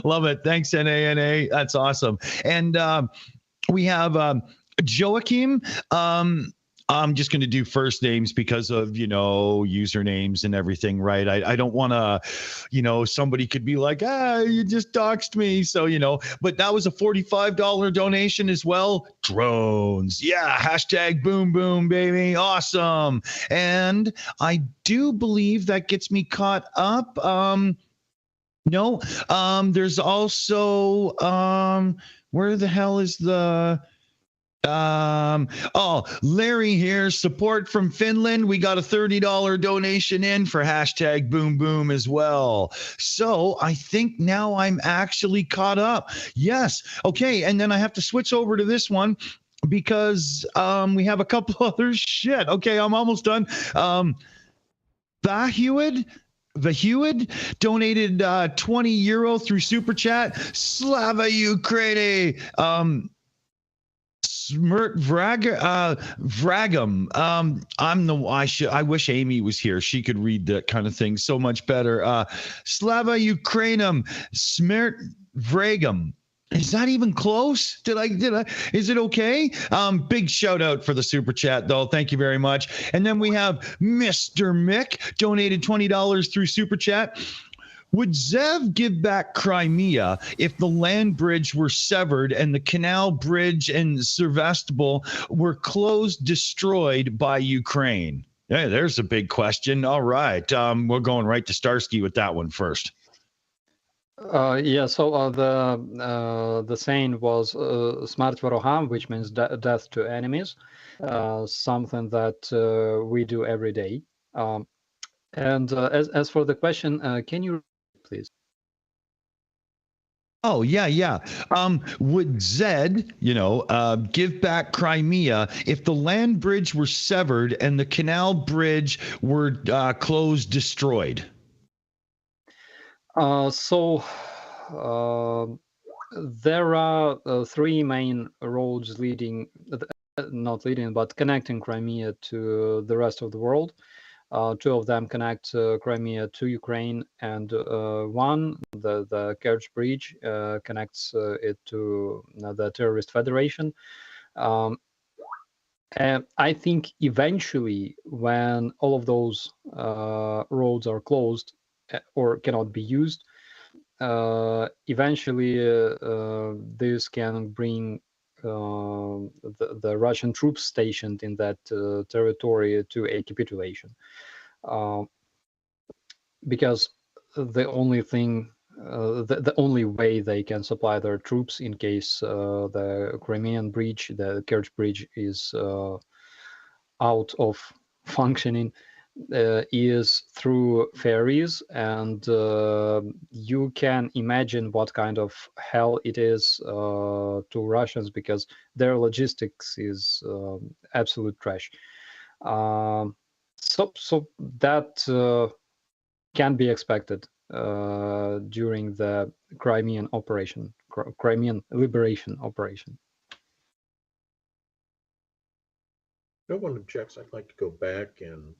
Love it. Thanks, NANA. That's awesome. And we have Joachim. I'm just going to do first names because of, usernames and everything, right? I don't want to, somebody could be like, you just doxed me. So, but that was a $45 donation as well. Drones. Yeah. Hashtag boom, boom, baby. Awesome. And I do believe that gets me caught up. No, there's also, where the hell is the... Larry here, support from Finland. We got a $30 donation in for hashtag boom boom as well. So I think now I'm actually caught up. Yes. Okay. And then I have to switch over to this one because we have a couple other shit. Okay. I'm almost done. Vahuid donated €20 through Super Chat. Slava Ukraini. Smirt Vragam. I wish Amy was here. She could read that kind of thing so much better. Slava Ukrainum. Smirt Vragam. Is that even close? Is it okay? Big shout out for the super chat though. Thank you very much. And then we have Mr. Mick donated $20 through super chat. Would Zev give back Crimea if the land bridge were severed and the canal bridge and Sevastopol were closed, destroyed by Ukraine? Hey, there's a big question. All right. We're going right to Starsky with that one first. So the saying was smart vorogam, which means death to enemies, something that we do every day. And as for the question, can you please? Oh, yeah. Would Zed, give back Crimea if the land bridge were severed and the canal bridge were closed, destroyed? There are three main roads connecting Crimea to the rest of the world. Two of them connect Crimea to Ukraine, and one, the Kerch Bridge, connects it to the Terrorist Federation. And I think eventually, when all of those roads are closed or cannot be used, eventually this can bring the Russian troops stationed in that territory to a capitulation, because the only thing, the only way they can supply their troops in case the Crimean bridge, the Kerch bridge, is out of functioning, is through ferries, and you can imagine what kind of hell it is to Russians, because their logistics is absolute trash. So that can be expected during the Crimean operation, Crimean liberation operation. No one objects. I'd like to go back and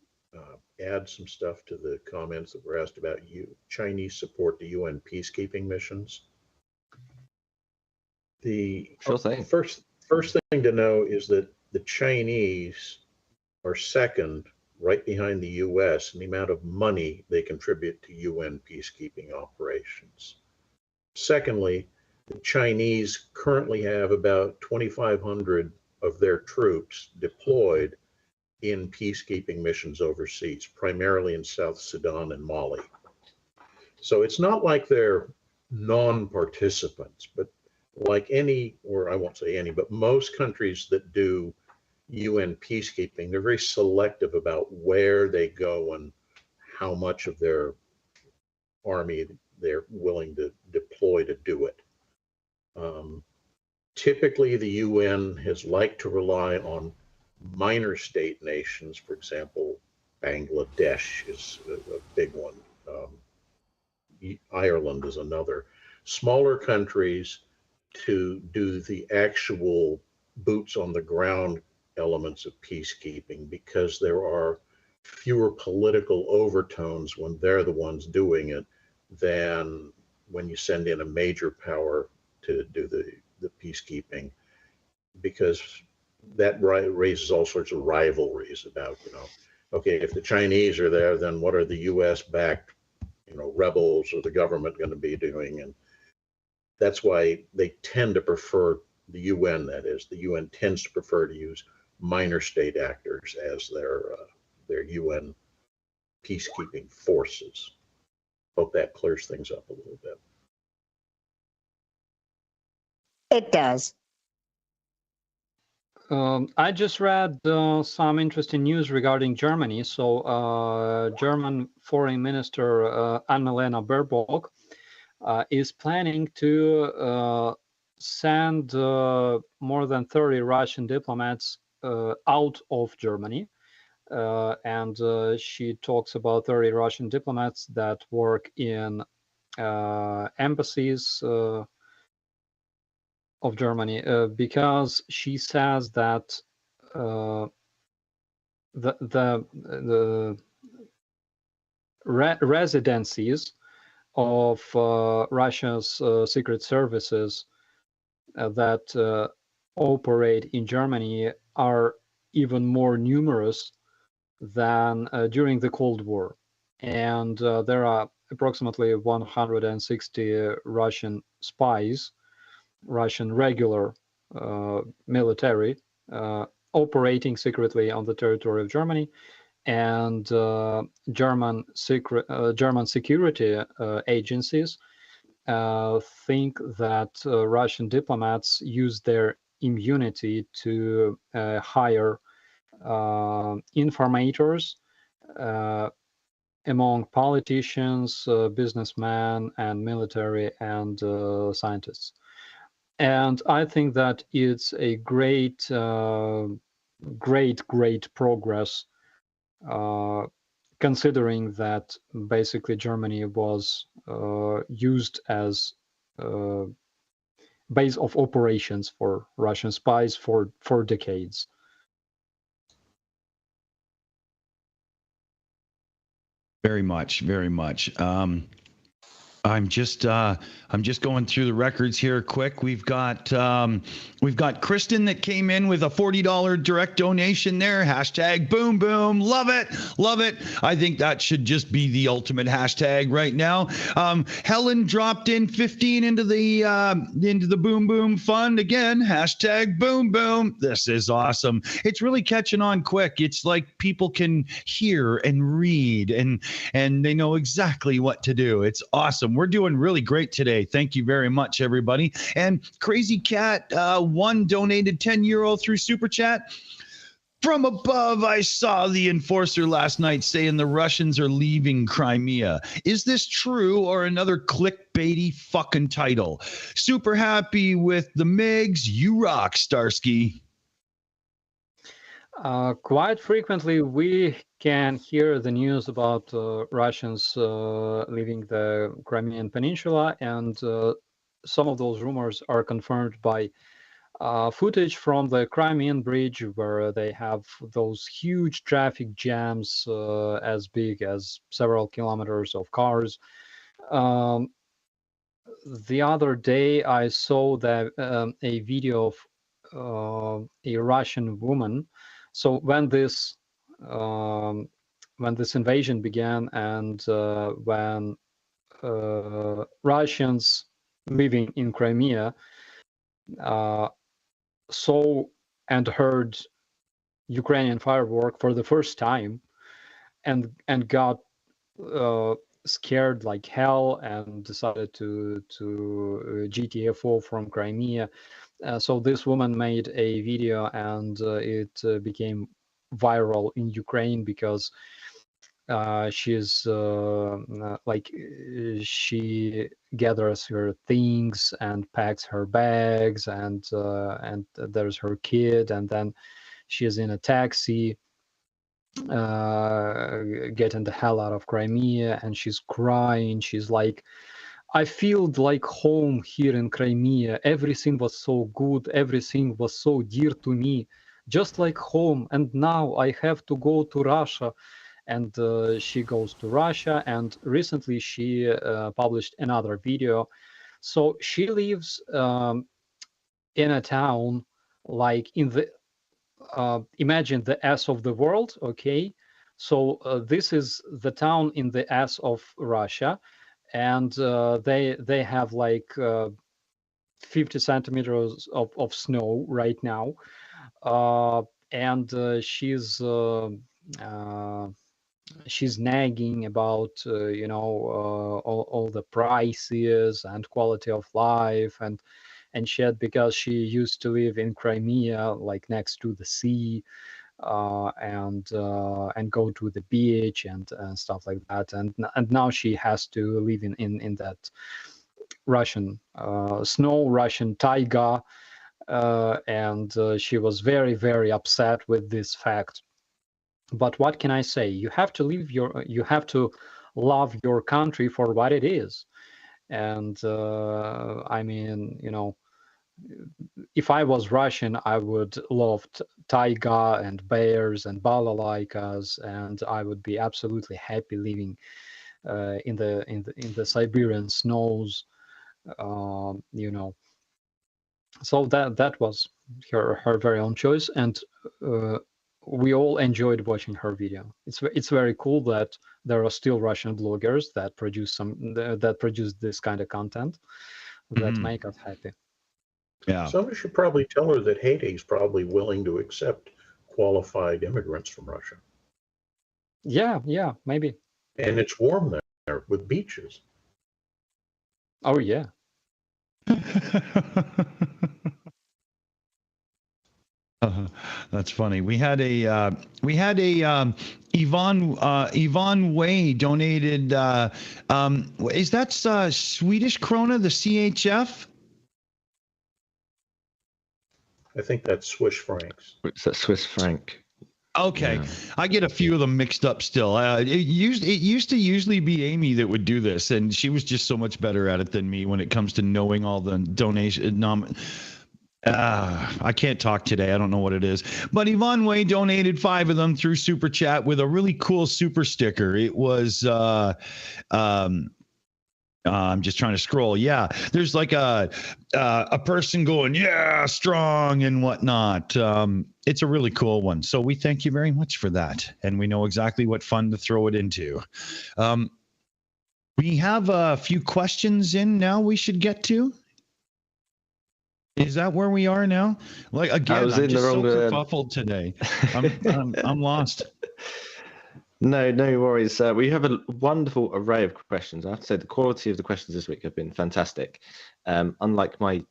add some stuff to the comments that were asked about Chinese support to UN peacekeeping missions. The Sure thing. first thing to know is that the Chinese are second, right behind the US, in the amount of money they contribute to UN peacekeeping operations. Secondly, the Chinese currently have about 2,500 of their troops deployed in peacekeeping missions overseas, primarily in South Sudan and Mali. So it's not like they're non-participants, but like any, or I won't say any, but most countries that do UN peacekeeping, they're very selective about where they go and how much of their army they're willing to deploy to do it. Typically, the UN has liked to rely on minor state nations. For example, Bangladesh is a big one. Ireland is another. Smaller countries to do the actual boots on the ground elements of peacekeeping, because there are fewer political overtones when they're the ones doing it than when you send in a major power to do the peacekeeping, because that raises all sorts of rivalries about, okay, if the Chinese are there, then what are the US-backed, rebels or the government going to be doing? And that's why they tend to prefer the UN, that is, the UN tends to prefer to use minor state actors as their UN peacekeeping forces. Hope that clears things up a little bit. It does. I just read some interesting news regarding Germany. So German Foreign Minister Annalena Baerbock is planning to send more than 30 Russian diplomats out of Germany. And she talks about 30 Russian diplomats that work in embassies of Germany, because she says that the residencies of Russia's secret services that operate in Germany are even more numerous than during the Cold War. And there are approximately 160 Russian spies, Russian regular military, operating secretly on the territory of Germany, and German security agencies think that Russian diplomats use their immunity to hire informators among politicians, businessmen, and military and scientists. And I think that it's a great progress, considering that basically Germany was used as base of operations for Russian spies for decades. Very much, very much. I'm just, I I'm just going through the records here quick. We've got Kristen that came in with a $40 direct donation there. Hashtag boom boom. Love it. Love it. I think that should just be the ultimate hashtag right now. Helen dropped in 15 into the boom boom fund again. Hashtag boom boom. This is awesome. It's really catching on quick. It's like people can hear and read and they know exactly what to do. It's awesome. We're doing really great today. Thank you very much, everybody. And Crazy Cat 1 donated €10 through Super Chat. From above, I saw the enforcer last night saying the Russians are leaving Crimea. Is this true or another clickbaity fucking title? Super happy with the MiGs. You rock, Starsky. Quite frequently, we can hear the news about Russians leaving the Crimean Peninsula, and some of those rumors are confirmed by footage from the Crimean Bridge, where they have those huge traffic jams as big as several kilometers of cars. The other day, I saw that a video of a Russian woman. So when this invasion began, and when Russians living in Crimea saw and heard Ukrainian firework for the first time, and got scared like hell and decided to GTFO from Crimea. So this woman made a video, and it became viral in Ukraine because she's she gathers her things and packs her bags, and there's her kid, and then she's in a taxi getting the hell out of Crimea, and she's crying. She's like, I feel like home here in Crimea. Everything was so good. Everything was so dear to me, just like home. And now I have to go to Russia. And she goes to Russia. And recently she published another video. So she lives in a town like in the, imagine the ass of the world, okay? So this is the town in the ass of Russia. And they have like 50 centimeters of snow right now, and she's nagging about all the prices and quality of life and shit, because she used to live in Crimea, like next to the sea. And go to the beach and stuff like that, and now she has to live in that Russian snow, Russian taiga, and she was very, very upset with this fact. But what can I say? You have to love your country for what it is, and I mean, if I was Russian, I would love taiga and bears and balalaikas, and I would be absolutely happy living in the Siberian snows, So that was her very own choice, and we all enjoyed watching her video. It's very cool that there are still Russian bloggers that produce this kind of content that make us happy. Yeah. Somebody should probably tell her that Haiti's probably willing to accept qualified immigrants from Russia. Yeah, maybe. And it's warm there with beaches. Oh yeah. That's funny. We had a Yvonne Way donated. Is that Swedish krona, the CHF? I think that's Swiss francs. It's that Swiss franc. Okay, Yeah. I get a few of them mixed up still. It used to usually be Aimee that would do this, and she was just so much better at it than me when it comes to knowing all the donation. I can't talk today. I don't know what it is. But Yvonne Way donated 5 of them through Super Chat with a really cool super sticker. It was I'm just trying to scroll. Yeah, there's like a person going, yeah, strong and whatnot. It's a really cool one. So we thank you very much for that, and we know exactly what fund to throw it into. We have a few questions in now. We should get to. Is that where we are now? Like again, I'm just so kerfuffled today. I'm lost. No worries. We have a wonderful array of questions. I have to say the quality of the questions this week have been fantastic. Unlike my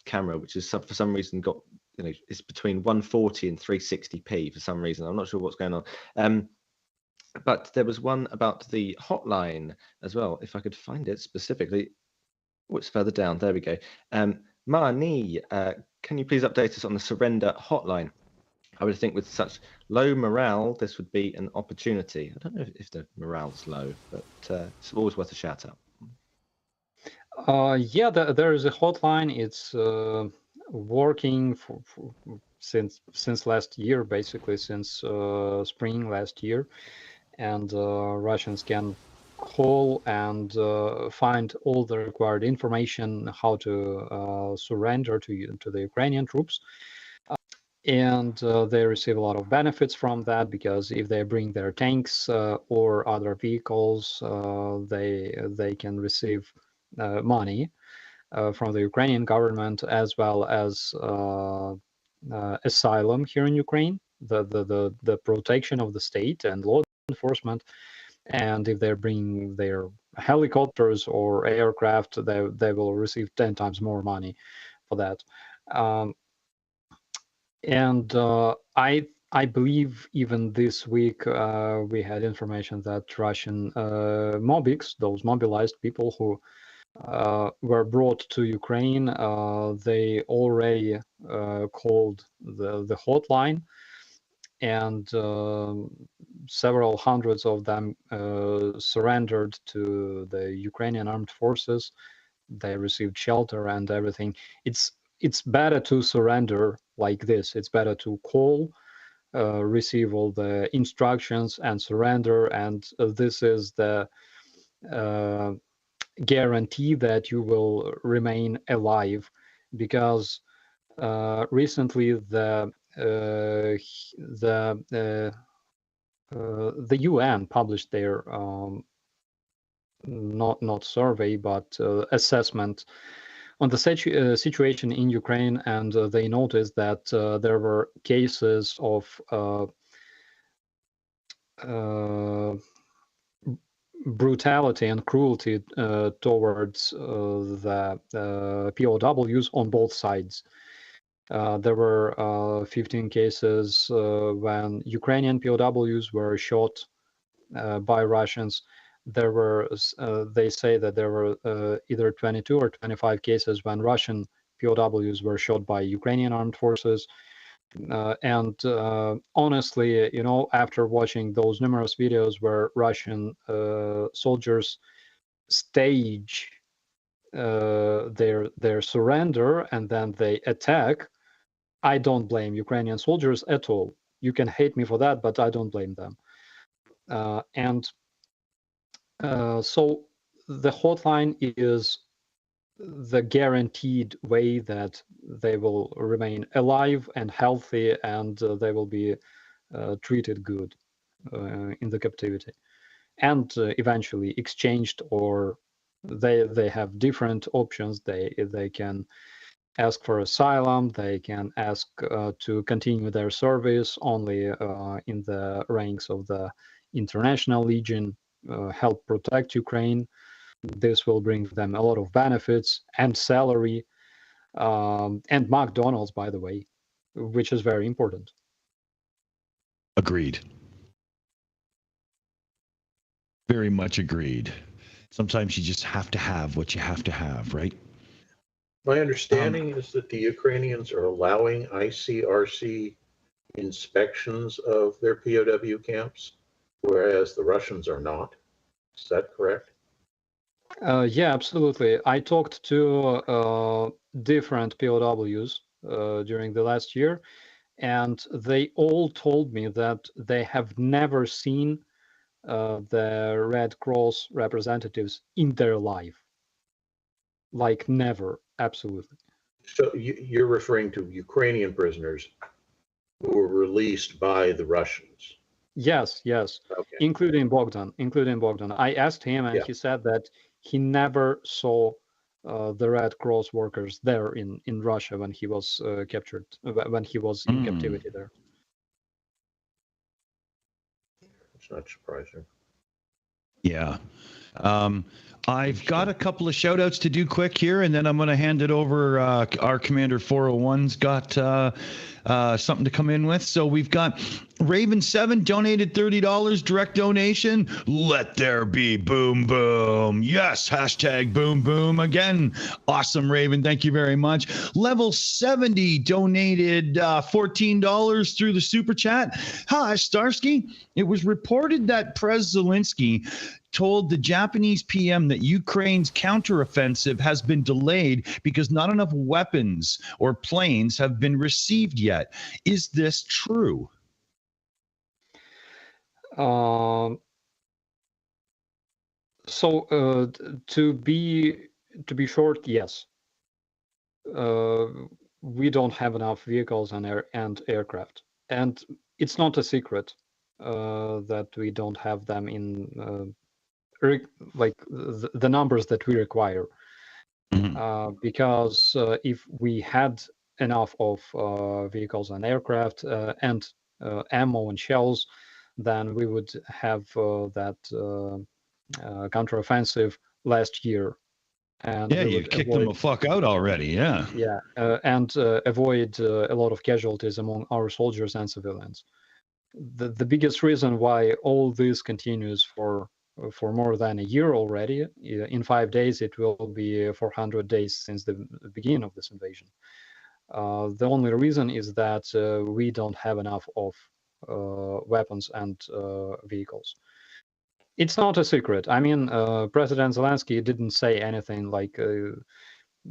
camera, which is for some reason got, it's between 140 and 360p for some reason. I'm not sure what's going on. But there was one about the hotline as well. If I could find it specifically, what's further down? There we go. Marnie, can you please update us on the surrender hotline? I would think with such low morale, this would be an opportunity. I don't know if the morale's low, but it's always worth a shout out. Yeah, there is a hotline. It's working since last year, basically since spring last year, and Russians can call and find all the required information how to surrender to the Ukrainian troops. And they receive a lot of benefits from that, because if they bring their tanks or other vehicles, they can receive money from the Ukrainian government, as well as asylum here in Ukraine, the protection of the state and law enforcement. And if they bring their helicopters or aircraft, they will receive 10 times more money for that. And I believe even this week we had information that Russian mobics, those mobilized people who were brought to Ukraine, they already called the hotline, and several hundreds of them surrendered to the Ukrainian armed forces. They received shelter and everything. It's better to surrender like this. It's better to call, receive all the instructions and surrender. And this is the guarantee that you will remain alive, because recently the UN published their not survey but assessment on the situation in Ukraine, and they noticed that there were cases of brutality and cruelty towards the POWs on both sides. There were 15 cases when Ukrainian POWs were shot by Russians. There were, they say that there were either 22 or 25 cases when Russian POWs were shot by Ukrainian armed forces. And honestly, after watching those numerous videos where Russian soldiers stage their surrender and then they attack, I don't blame Ukrainian soldiers at all. You can hate me for that, but I don't blame them. So the hotline is the guaranteed way that they will remain alive and healthy, and they will be treated good in the captivity, and eventually exchanged, or they have different options. They can ask for asylum. They can ask to continue their service only in the ranks of the International Legion, help protect Ukraine. This will bring them a lot of benefits and salary, and McDonald's, by the way, which is very important. Agreed. Very much agreed. Sometimes you just have to have what you have to have, right? My understanding is that the Ukrainians are allowing ICRC inspections of their POW camps, whereas the Russians are not. Is that correct? Yeah, absolutely. I talked to different POWs during the last year, and they all told me that they have never seen the Red Cross representatives in their life. like never, absolutely. So you're referring to Ukrainian prisoners who were released by the Russians? Yes, Okay. including Bogdan. I asked him, and Yeah. he said that he never saw the Red Cross workers there in Russia when he was captured, when he was in captivity there. It's not surprising. Yeah. I've got a couple of shout outs to do quick here, and then I'm going to hand it over. Our Commander 401's got something to come in with. So we've got Raven7 donated $30, direct donation. Let there be boom boom. Yes, hashtag boom boom again. Awesome, Raven. Thank you very much. Level 70 donated $14 through the super chat. Hi, Starsky. It was reported that Pres Zelensky told the Japanese PM that Ukraine's counteroffensive has been delayed because not enough weapons or planes have been received yet. Is this true? So to be short, yes. We don't have enough vehicles and aircraft, and it's not a secret that we don't have them in like the numbers that we require. Because if we had enough of vehicles and aircraft and ammo and shells, then we would have that counteroffensive last year. And yeah, you kicked them the fuck out already. Yeah. Yeah, and avoid a lot of casualties among our soldiers and civilians. The biggest reason why all this continues for more than a year already, in 5 days it will be 400 days since the beginning of this invasion. The only reason is that we don't have enough of weapons and vehicles. It's not a secret. I mean, President Zelensky didn't say anything like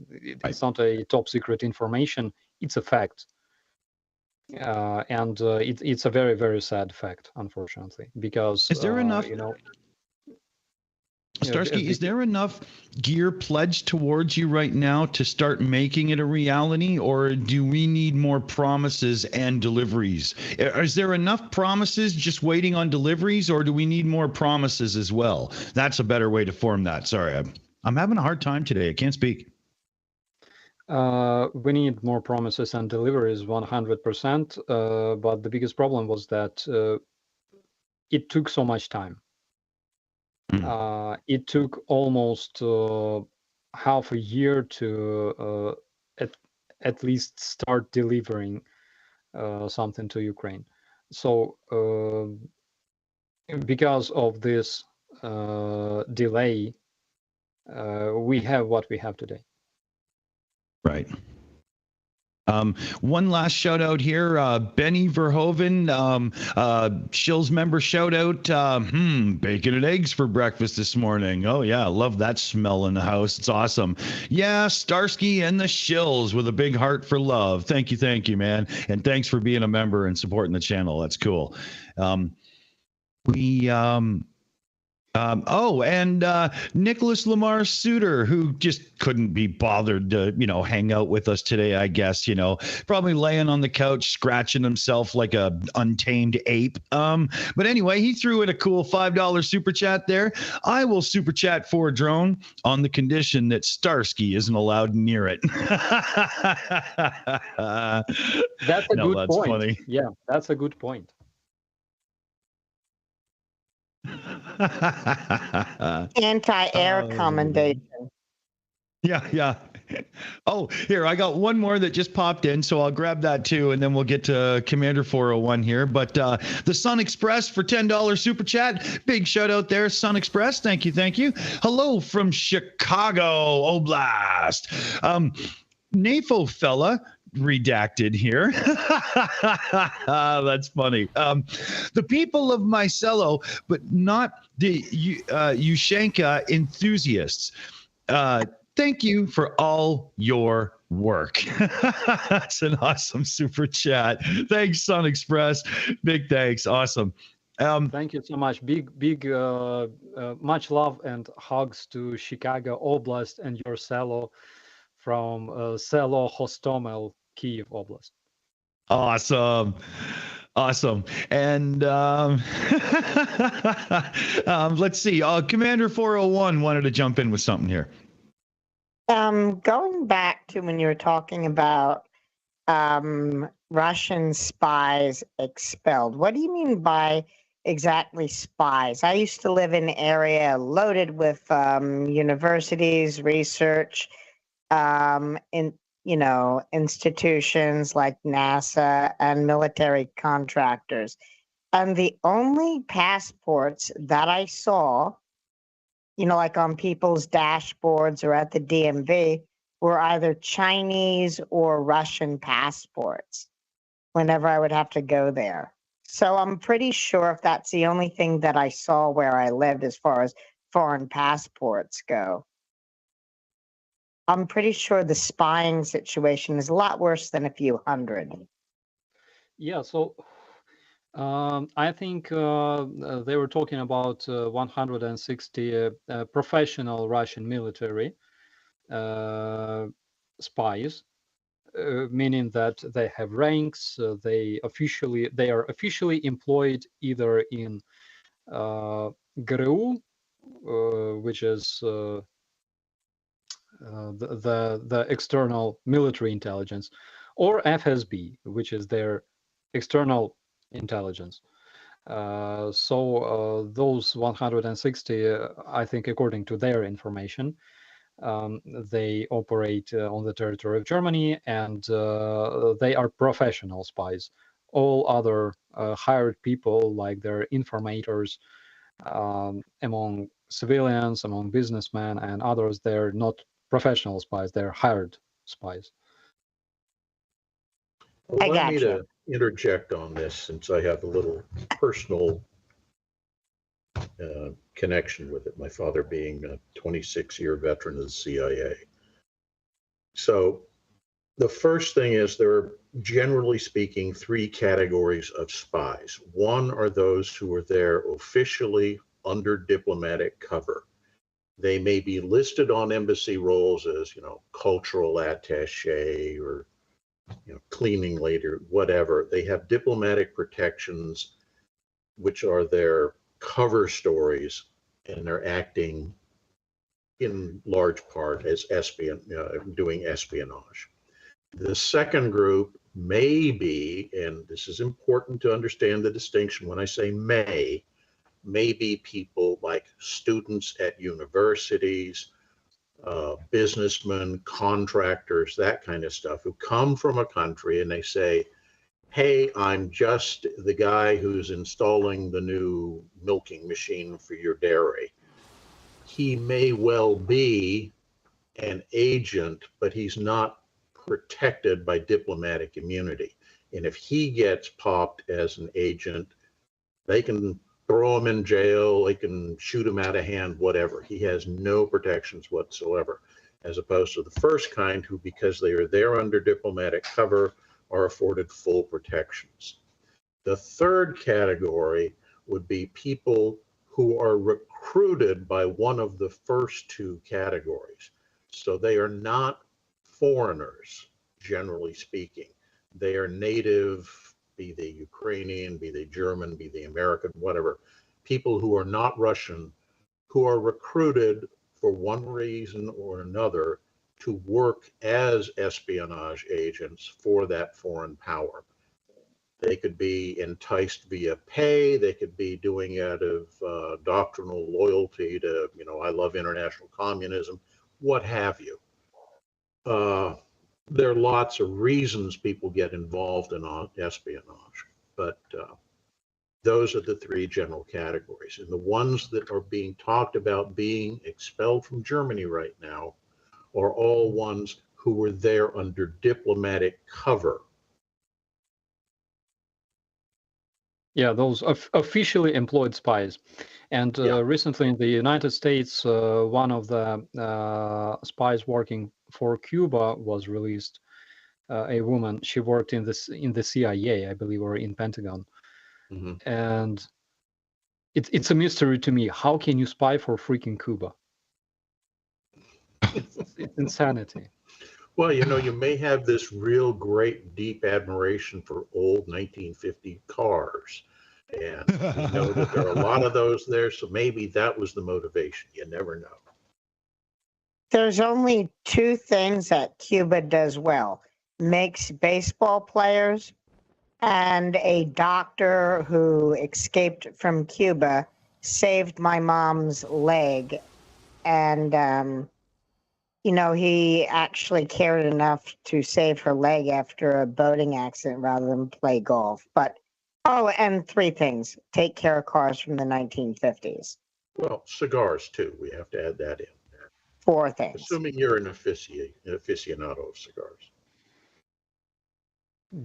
it's not a top secret information. It's a fact. And it's a very, very sad fact, unfortunately, because is there enough, Starsky, is there enough gear pledged towards you right now to start making it a reality, or do we need more promises and deliveries? Is there enough promises just waiting on deliveries, or do we need more promises as well? That's a better way to form that. Sorry, I'm having a hard time today. I can't speak. We need more promises and deliveries, 100%. But the biggest problem was that it took so much time. It took almost half a year to at least start delivering something to Ukraine. So because of this delay, we have what we have today. Right. One last shout out here, Benny Verhoeven, Shills member shout out, bacon and eggs for breakfast this morning. Oh yeah, love that smell in the house. It's awesome. Yeah, Starsky and the Shills with a big heart for love. Thank you, man. And thanks for being a member and supporting the channel. That's cool. Nicholas Lamar Suter, who just couldn't be bothered to, hang out with us today, I guess, probably laying on the couch, scratching himself like a untamed ape. But anyway, he threw in a cool $5 super chat there. I will super chat for a drone on the condition that Starsky isn't allowed near it. That's a good point. Funny. Yeah, that's a good point. Anti-air commendation. Yeah. Oh, here, I got one more that just popped in, so I'll grab that too, and then we'll get to Commander 401 here. But the Sun Express for $10 super chat. Big shout out there, Sun Express. Thank you. Hello from Chicago Oblast. NAFO fella, redacted here. That's funny. The people of Mycelo, but not the Ushanka enthusiasts. Thank you for all your work. That's an awesome super chat. Thanks, Sun Express. Big thanks. Awesome. Thank you so much. Much love and hugs to Chicago Oblast and your Selo from Selo Hostomel, Kiev Oblast. Awesome. Awesome. And let's see. Commander 401 wanted to jump in with something here. Going back to when you were talking about Russian spies expelled, what do you mean by exactly spies? I used to live in an area loaded with universities, research, institutions like NASA and military contractors. And the only passports that I saw, like on people's dashboards or at the DMV, were either Chinese or Russian passports whenever I would have to go there. So I'm pretty sure if that's the only thing that I saw where I lived as far as foreign passports go. I'm pretty sure the spying situation is a lot worse than a few hundred. Yeah, so I think they were talking about 160 professional Russian military spies, meaning that they have ranks. They are officially employed either in GRU, which is the external military intelligence, or FSB, which is their external intelligence. So those 160, I think, according to their information, they operate on the territory of Germany, and they are professional spies. All other hired people, like their informators, among civilians, among businessmen and others, they're not professional spies, they're hired spies. Well, allow me to interject on this, since I have a little personal connection with it, my father being a 26-year veteran of the CIA. So the first thing is, there are, generally speaking, three categories of spies. One are those who are there officially under diplomatic cover. They may be listed on embassy rolls as, cultural attaché or, cleaning lady, whatever. They have diplomatic protections, which are their cover stories, and they're acting in large part as doing espionage. The second group may be, and this is important to understand the distinction when I say may be people like students at universities, businessmen, contractors, that kind of stuff, who come from a country and they say, hey, I'm just the guy who's installing the new milking machine for your dairy. He may well be an agent, but he's not protected by diplomatic immunity. And if he gets popped as an agent, they can throw him in jail, they can shoot him out of hand, whatever. He has no protections whatsoever, as opposed to the first kind, who, because they are there under diplomatic cover, are afforded full protections. The third category would be people who are recruited by one of the first two categories. So they are not foreigners, generally speaking. They are native, be they Ukrainian, be they German, be they American, whatever. People who are not Russian, who are recruited for one reason or another to work as espionage agents for that foreign power. They could be enticed via pay. They could be doing it out of doctrinal loyalty to, I love international communism, what have you. There are lots of reasons people get involved in espionage, but those are the three general categories. And the ones that are being talked about being expelled from Germany right now are all ones who were there under diplomatic cover. Yeah, those officially employed spies. And recently in the United States, one of the spies working for Cuba was released. A woman, she worked in the CIA, I believe, or in Pentagon. Mm-hmm. And It's a mystery to me. How can you spy for freaking Cuba? It's insanity. Well, you may have this real great, deep admiration for old 1950 cars. And we know that there are a lot of those there, so maybe that was the motivation. You never know. There's only two things that Cuba does well: makes baseball players, and a doctor who escaped from Cuba saved my mom's leg. And, he actually cared enough to save her leg after a boating accident rather than play golf. But, and three things: take care of cars from the 1950s. Well, cigars, too. We have to add that in. Four things. Assuming you're an aficionado of cigars.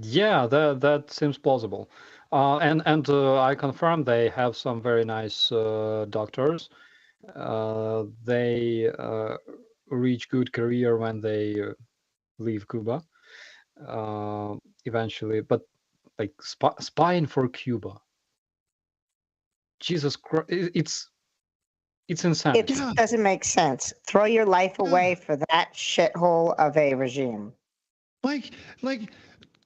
Yeah, that seems plausible. And I confirm they have some very nice doctors. They reach good career when they leave Cuba eventually. But like spying for Cuba, Jesus Christ, it's insanity. It doesn't make sense. Throw your life away for that shithole of a regime. Like,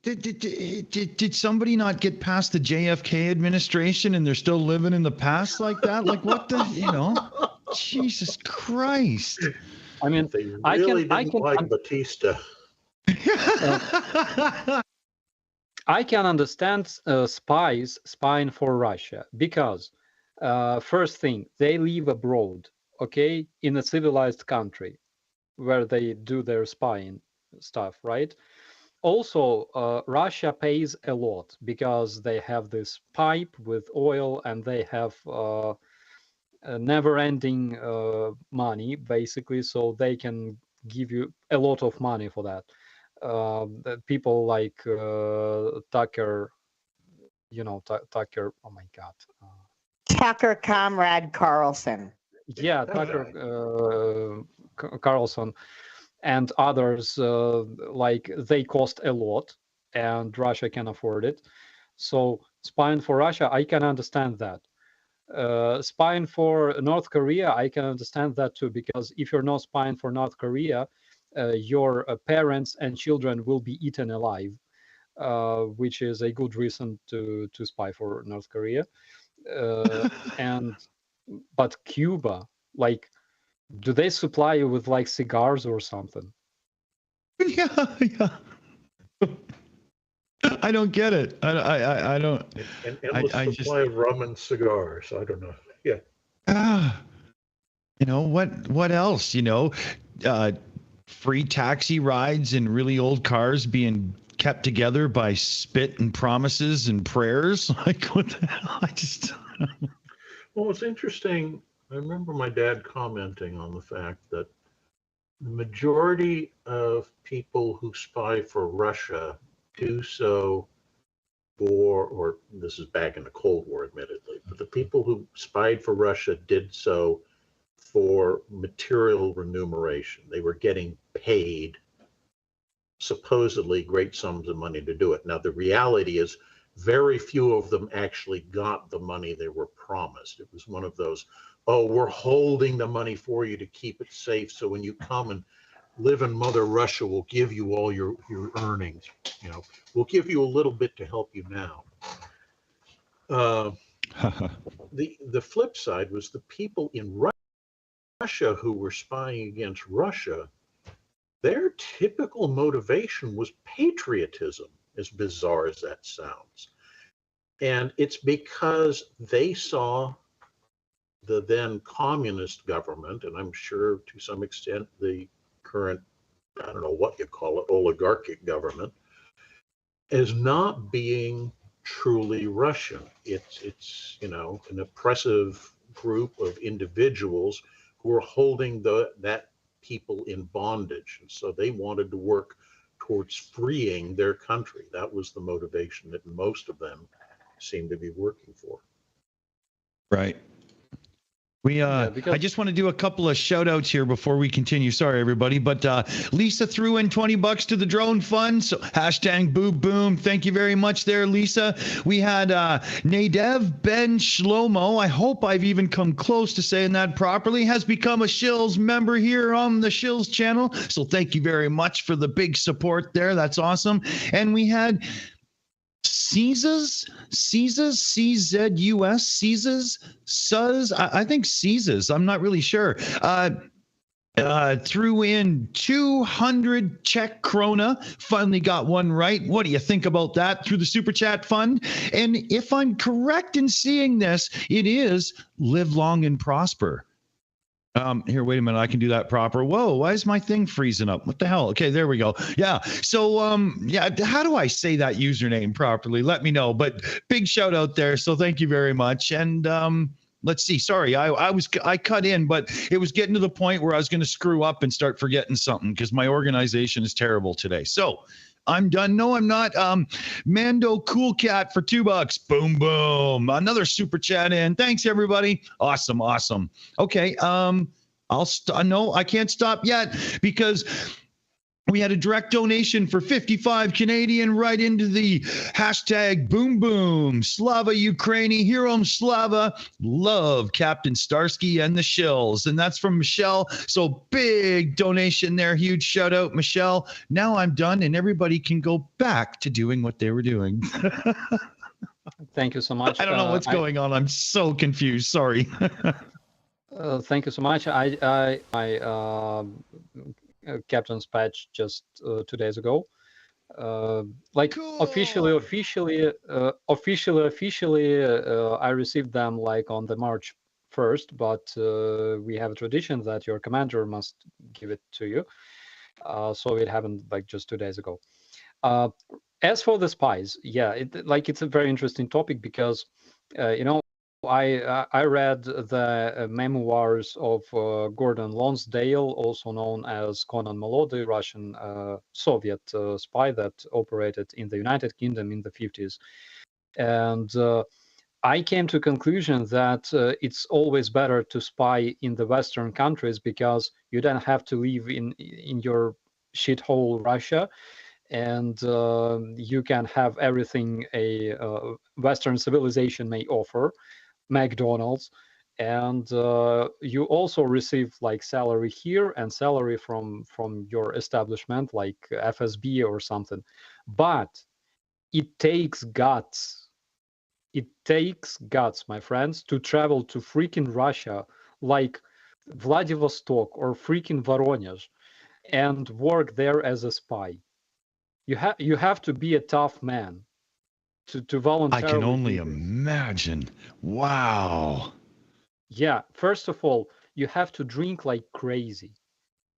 did somebody not get past the JFK administration and they're still living in the past like that? Like, what the, Jesus Christ. I mean, They really didn't like Batista. I can understand spies spying for Russia because first thing, they live abroad, okay, in a civilized country where they do their spying stuff, right? Also, Russia pays a lot because they have this pipe with oil and they have never-ending money, basically, so they can give you a lot of money for that. People like Tucker, Tucker, oh my God. Tucker Comrade Carlson. Yeah, Tucker Carlson and others, like they cost a lot and Russia can afford it. So spying for Russia, I can understand that. Spying for North Korea, I can understand that too, because if you're not spying for North Korea, your parents and children will be eaten alive, which is a good reason to spy for North Korea. But Cuba, like, do they supply you with like cigars or something? Yeah. I don't get it. I don't. An endless supply of rum and cigars. I don't know. Yeah. What else? Free taxi rides in really old cars being kept together by spit and promises and prayers. Like, what the hell? Well, it's interesting. I remember my dad commenting on the fact that the majority of people who spy for Russia do so or this is back in the Cold War, admittedly, but the people who spied for Russia did so for material remuneration. They were getting paid supposedly great sums of money to do it. Now, the reality is very few of them actually got the money they were promised. It was one of those, we're holding the money for you to keep it safe, so when you come and live in Mother Russia, we'll give you all your earnings. We'll give you a little bit to help you now. The flip side was the people in Russia who were spying against Russia. Their typical motivation was patriotism, as bizarre as that sounds. And it's because they saw the then communist government, and I'm sure to some extent the current, I don't know what you call it, oligarchic government, as not being truly Russian. It's an oppressive group of individuals who are holding that people in bondage. And so they wanted to work towards freeing their country. That was the motivation that most of them seemed to be working for. Right. Yeah, I because just want to do a couple of shout outs here before we continue. Sorry, everybody. But Lisa threw in $20 to the drone fund. So hashtag boo boom. Thank you very much there, Lisa. We had Nadev Ben Shlomo. I hope I've even come close to saying that properly. Has become a Shills member here on the Shills channel. So thank you very much for the big support there. That's awesome. And we had Caesars, C-Z-U-S, Caesars, Suz, I think Caesars, I'm not really sure. Threw in 200 Czech krona, finally got one right. What do you think about that through the Super Chat Fund? And if I'm correct in seeing this, it is Live Long and Prosper. Here, wait a minute. I can do that proper. Whoa, why is my thing freezing up? What the hell? Okay, there we go. Yeah. So, yeah, how do I say that username properly? Let me know. But big shout out there. So thank you very much. And let's see. Sorry, I cut in, but it was getting to the point where I was going to screw up and start forgetting something because my organization is terrible today. So I'm done. No, I'm not. Mando Cool Cat for $2. Boom, boom. Another super chat in. Thanks, everybody. Awesome, awesome. Okay. No, I can't stop yet because we had a direct donation for 55 Canadian right into the hashtag boom boom. Slava Ukraini, Hero Slava, love Captain Starsky and the Shills. And that's from Michelle. So big donation there. Huge shout out, Michelle. Now I'm done and everybody can go back to doing what they were doing. thank you so much. I don't know what's going on. I'm so confused. Sorry. Thank you so much. I captain's patch just 2 days ago. Like Cool. officially, I received them like on the March 1st, but we have a tradition that your commander must give it to you. So it happened like just 2 days ago. As for the spies, yeah, it's a very interesting topic because I read the memoirs of Gordon Lonsdale, also known as Conan Molody, Russian Soviet spy that operated in the United Kingdom in the 50s. And I came to a conclusion that it's always better to spy in the Western countries because you don't have to live in your shithole Russia. And you can have everything a Western civilization may offer. McDonald's, and you also receive like salary here and salary from your establishment like FSB or something. But it takes guts. It takes guts, my friends, to travel to freaking Russia like Vladivostok or freaking Voronezh and work there as a spy. You have to be a tough man to voluntarily. I can only imagine. Wow. Yeah, first of all, you have to drink like crazy.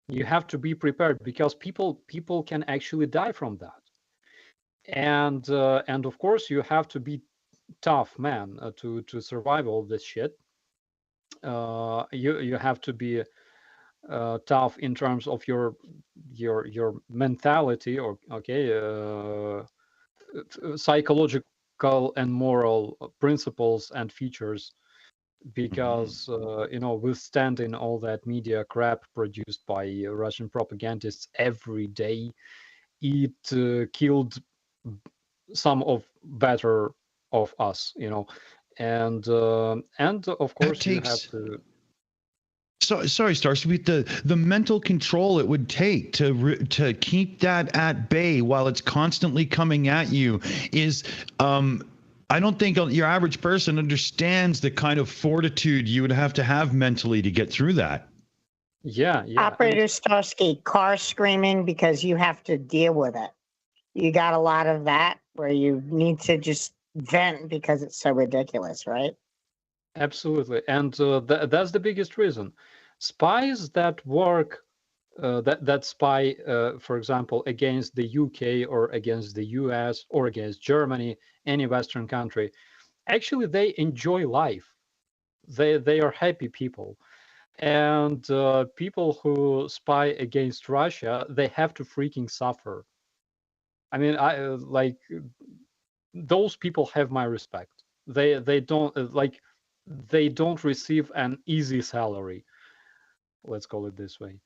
You have to be prepared because people can actually die from that. And of course, you have to be tough, man, to survive all this shit. You have to be tough in terms of your mentality, or psychological and moral principles and features, because withstanding all that media crap produced by Russian propagandists every day, it killed some of better of us, and of course you have to. Sorry, Starsky, the mental control it would take to keep that at bay while it's constantly coming at you is, I don't think your average person understands the kind of fortitude you would have to have mentally to get through that. Yeah. Operator Starsky, car screaming because you have to deal with it. You got a lot of that where you need to just vent because it's so ridiculous, right? Absolutely, and that's the biggest reason. Spies that work, that spy, for example, against the UK or against the US or against Germany, any Western country, actually they enjoy life. They are happy people, and people who spy against Russia, they have to freaking suffer. I mean, those people have my respect. They don't like. they don't receive an easy salary. Let's call it this way.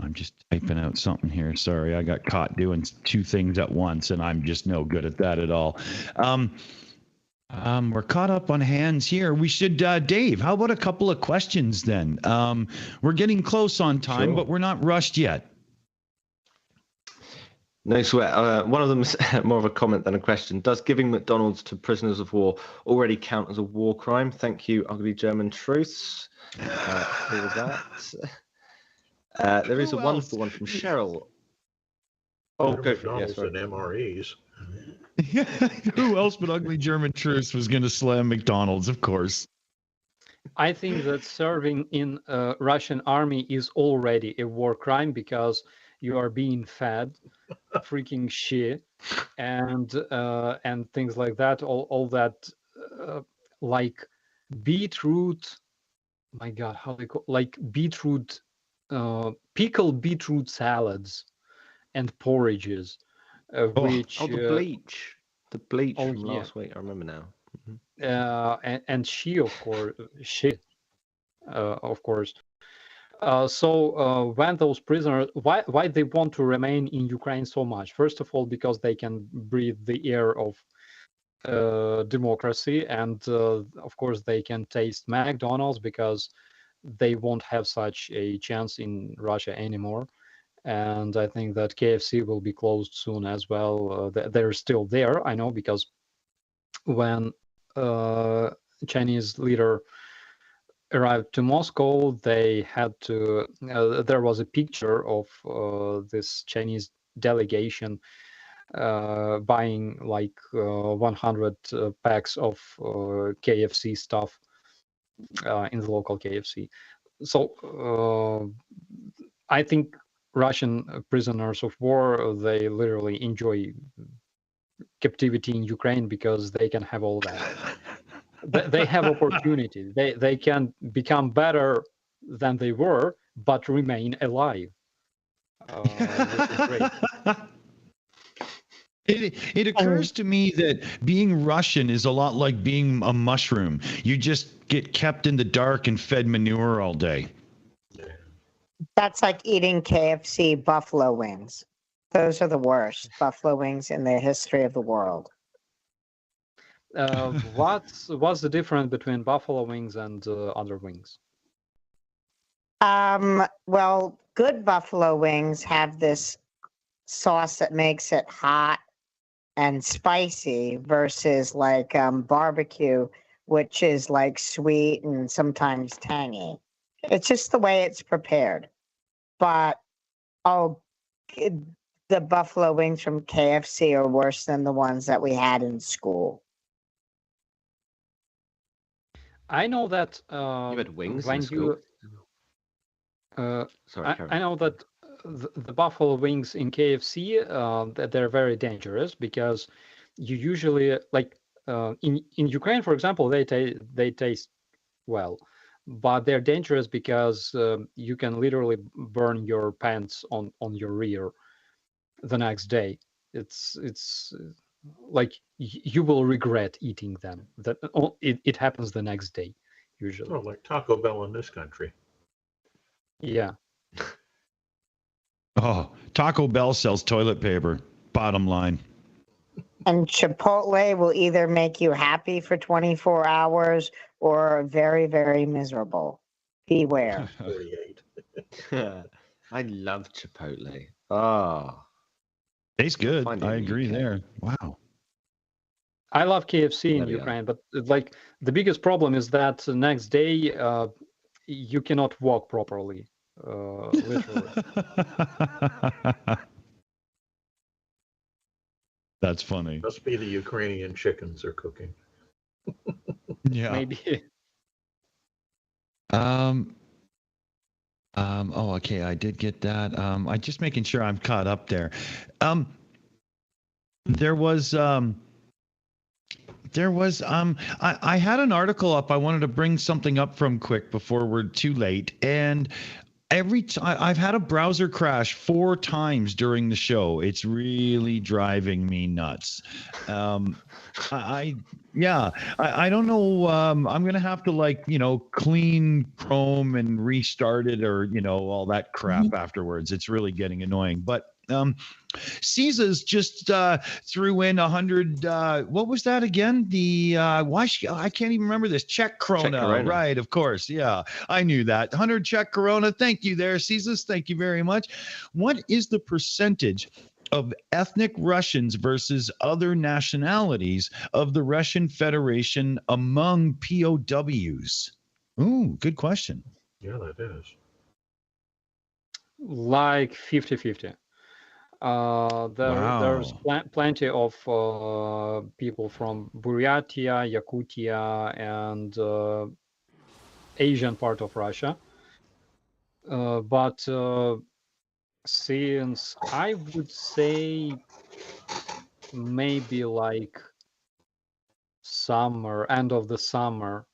I'm just typing out something here. Sorry, I got caught doing two things at once, and I'm just no good at that at all. We're caught up on hands here. We should, Dave, how about a couple of questions then? We're getting close on time, Sure. but we're not rushed yet. No sweat. One of them is more of a comment than a question. Does giving McDonald's to prisoners of war already count as a war crime? Thank you, ugly German truths. Who was that? There is a Who wonderful else? one from Cheryl. Oh, go for it. McDonald's and MREs. Who else but ugly German truths was going to slam McDonald's, of course. I think that serving in Russian army is already a war crime because you are being fed freaking shit and things like that. All that like beetroot. My God, how they call like beetroot, pickled beetroot salads and porridges, which The bleach oh, from yeah. last week. I remember now. and she of course. So when those prisoners, why they want to remain in Ukraine so much? First of all, because they can breathe the air of democracy, and of course they can taste McDonald's because they won't have such a chance in Russia anymore. And I think that KFC will be closed soon as well. They're still there, I know, because when Chinese leader arrived to Moscow, they had to. There was a picture of this Chinese delegation buying like 100 packs of KFC stuff in the local KFC. So I think Russian prisoners of war, they literally enjoy captivity in Ukraine because they can have all that. They have opportunity. They can become better than they were, but remain alive. Which is great. It occurs to me that being Russian is a lot like being a mushroom. You just get kept in the dark and fed manure all day. That's like eating KFC buffalo wings. Those are the worst buffalo wings in the history of the world. What's the difference between buffalo wings and other wings? Well, good buffalo wings have this sauce that makes it hot and spicy versus like barbecue, which is like sweet and sometimes tangy. It's just the way it's prepared. But the buffalo wings from KFC are worse than the ones that we had in school. I know that You had wings when in school? Sorry, Karen. I know that the buffalo wings in KFC that they're very dangerous because you usually like in Ukraine, for example, they taste well, but they're dangerous because you can literally burn your pants on your rear the next day. It's like you will regret eating them. That it happens the next day usually. Oh, like Taco Bell in this country. Yeah. Oh, Taco Bell sells toilet paper. Bottom line. And Chipotle will either make you happy for 24 hours or very, very miserable. Beware. 48. I love Chipotle. Ah, Tastes good. Find it I in agree UK. there. Wow. I love KFC in There we are. Ukraine, but like the biggest problem is that the next day you cannot walk properly, literally. That's funny. Must be the Ukrainian chickens are cooking. Yeah. Maybe. Oh, okay. I did get that. I just making sure I'm caught up there. There was I had an article up. I wanted to bring something up from quick before we're too late. And every time I've had a browser crash 4 times during the show. It's really driving me nuts. I don't know. I'm gonna have to, like, clean Chrome and restart it, or all that crap afterwards. It's really getting annoying. But Caesar's just threw in 100. What was that again? The I can't even remember this. Czech Corona. Right, of course. Yeah, I knew that. 100 Czech Corona. Thank you there, Caesar's. Thank you very much. What is the percentage of ethnic Russians versus other nationalities of the Russian Federation among POWs? Ooh, good question. Yeah, that is. Like 50-50. There's plenty of people from Buryatia, Yakutia, and Asian part of Russia. But since I would say maybe like end of the summer,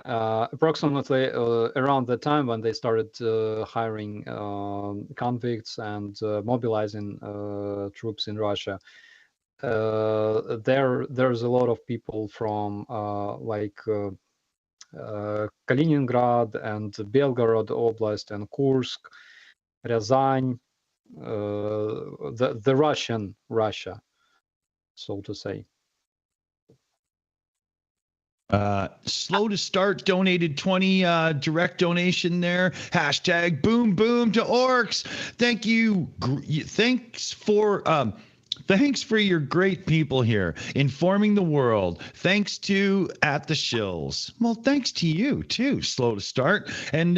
approximately around the time when they started hiring convicts and mobilizing troops in Russia, there's a lot of people from Kaliningrad and Belgorod Oblast and Kursk, Ryazan, the Russian Russia, so to say. Slow to Start donated 20 direct donation there. Hashtag boom boom to orcs. Thank you. Thanks for your great people here informing the world. Thanks to at the Shills. Well, thanks to you too, Slow to Start. And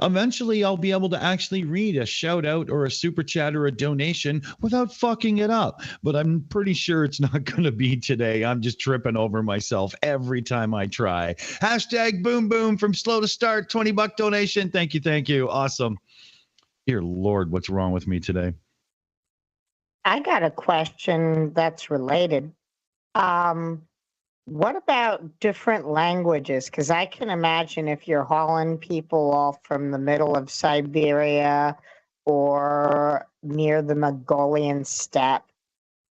eventually I'll be able to actually read a shout out or a super chat or a donation without fucking it up. But I'm pretty sure it's not going to be today. I'm just tripping over myself every time I try. Hashtag boom boom from Slow to Start. $20 donation. Thank you. Thank you. Awesome. Dear Lord, what's wrong with me today? I got a question that's related. What about different languages? Because I can imagine if you're hauling people off from the middle of Siberia or near the Mongolian steppe,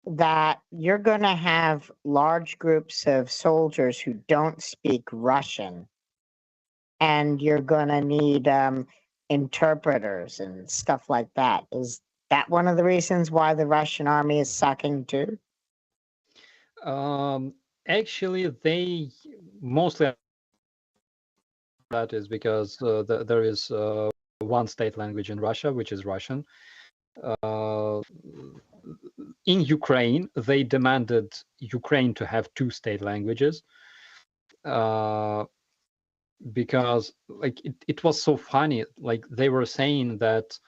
that you're going to have large groups of soldiers who don't speak Russian, and you're going to need interpreters and stuff like that. Is that one of the reasons why the Russian army is sucking too? Actually, they mostly that is because there is one state language in Russia, which is Russian. In Ukraine, they demanded Ukraine to have 2 state languages because it was so funny. Like, they were saying that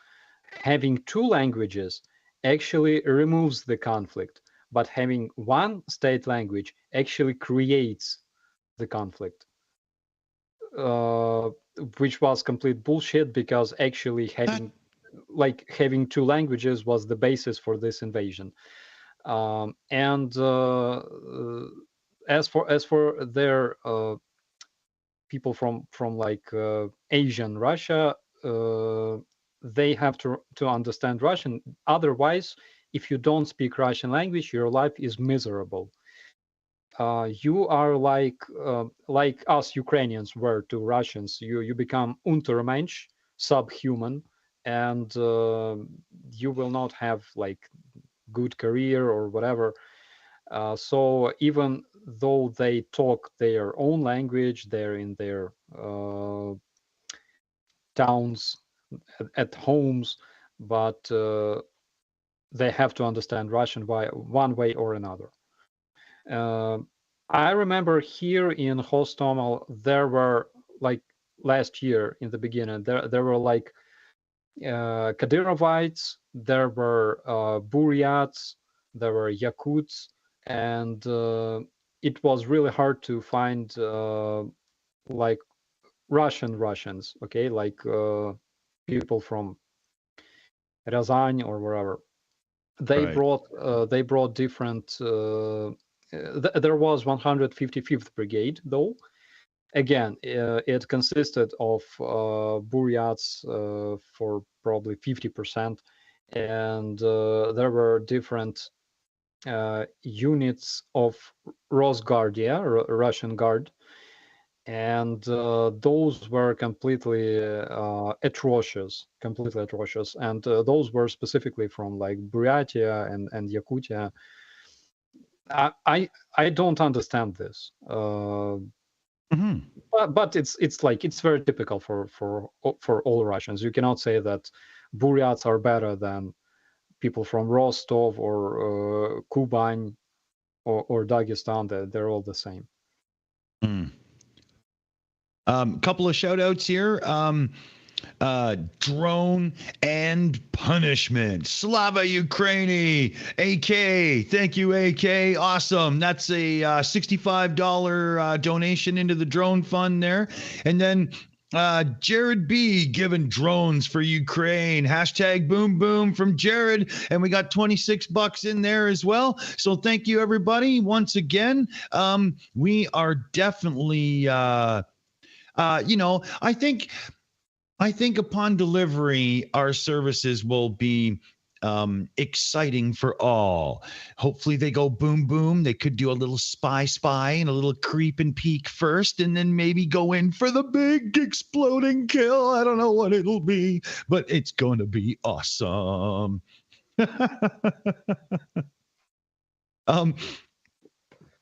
having 2 languages actually removes the conflict, but having one state language actually creates the conflict, which was complete bullshit, because actually having 2 languages was the basis for this invasion. And as for their people from like Asian Russia, they have to understand Russian. Otherwise, if you don't speak Russian language, your life is miserable. You are like us Ukrainians were to Russians. You become Untermensch, subhuman, and you will not have like good career or whatever. So even though they talk their own language, they're in their towns, at homes, but they have to understand Russian one way or another. I remember here in Hostomel, there were like last year in the beginning, there were like Kadyrovites, there were Buryats, there were Yakuts, and it was really hard to find like Russians, okay, like people from Ryazan or wherever. They brought different. There was 155th Brigade though, again, it consisted of Buryats for probably 50%, and there were different units of Rosguardia, Russian Guard, and those were completely atrocious, and those were specifically from like Buryatia and Yakutia. I don't understand this, but it's like it's very typical for all Russians. You cannot say that Buryats are better than people from Rostov or Kuban or Dagestan. They're all the same. Couple of shout outs here. Drone and Punishment. Slava Ukraini. AK. Thank you, AK. Awesome. That's a $65 donation into the drone fund there. And then Jared B giving drones for Ukraine. Hashtag boom boom from Jared. And we got $26 in there as well. So thank you, everybody. Once again, we are definitely I think upon delivery, our services will be exciting for all. Hopefully they go boom, boom. They could do a little spy and a little creep and peek first, and then maybe go in for the big exploding kill. I don't know what it'll be, but it's going to be awesome.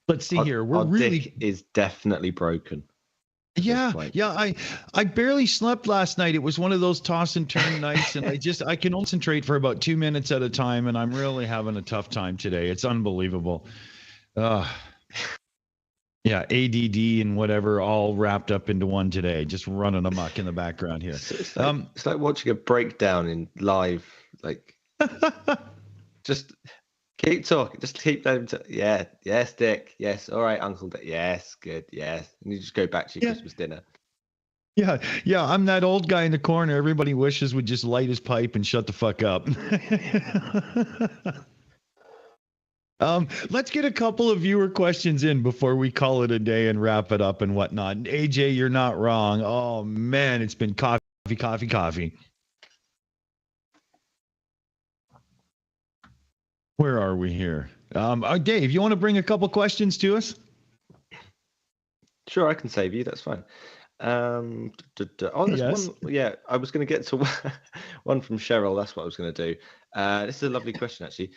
Let's see here. We're really dick is definitely broken. Yeah. I barely slept last night. It was one of those toss and turn nights, and I can concentrate for about 2 minutes at a time, and I'm really having a tough time today. It's unbelievable. Yeah, ADD and whatever all wrapped up into one today, just running amok in the background here. It's like watching a breakdown in live, like just keep talking, just keep them yes, Dick, yes, all right, Uncle Dick, yes, good, yes, and you just go back to your Christmas dinner. Yeah, I'm that old guy in the corner everybody wishes would just light his pipe and shut the fuck up. Let's get a couple of viewer questions in before we call it a day and wrap it up and whatnot. AJ, you're not wrong. Oh man, it's been coffee. Where are we here? Dave, you want to bring a couple questions to us? Sure, I can save you. That's fine. There's Yes. one. Yeah, I was going to get to one from Cheryl. That's what I was going to do. This is a lovely question, actually.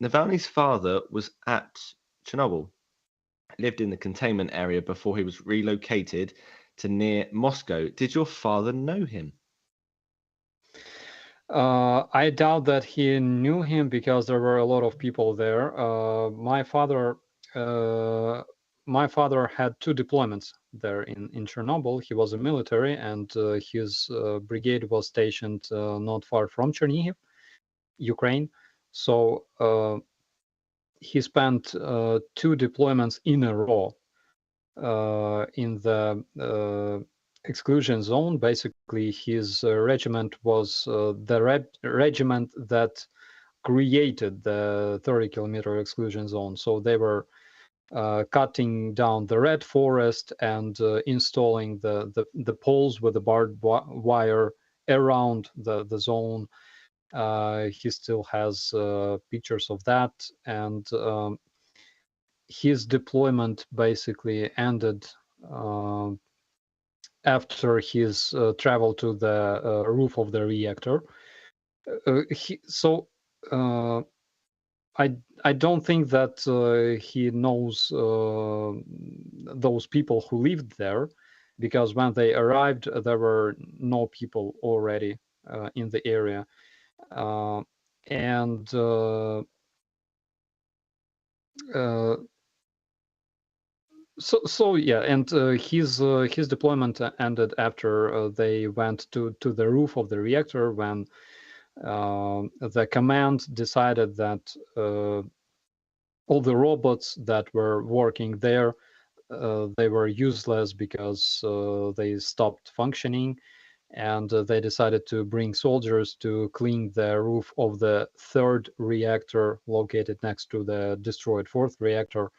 Navalny's father was at Chernobyl, lived in the containment area before he was relocated to near Moscow. Did your father know him? I doubt that he knew him because there were a lot of people there. My father had 2 deployments there in Chernobyl. He was a military, and his brigade was stationed not far from Chernihiv, Ukraine. So he spent 2 deployments in a row in the exclusion zone. Basically, his regiment was the regiment that created the 30-kilometer exclusion zone. So they were cutting down the red forest and installing the poles with the barbed wire around the zone. He still has pictures of that, and his deployment basically ended after his travel to the roof of the reactor. I don't think that he knows those people who lived there, because when they arrived, there were no people already in the area. His deployment ended after they went to the roof of the reactor, when the command decided that all the robots that were working there, they were useless because they stopped functioning, and they decided to bring soldiers to clean the roof of the 3rd reactor located next to the destroyed 4th reactor.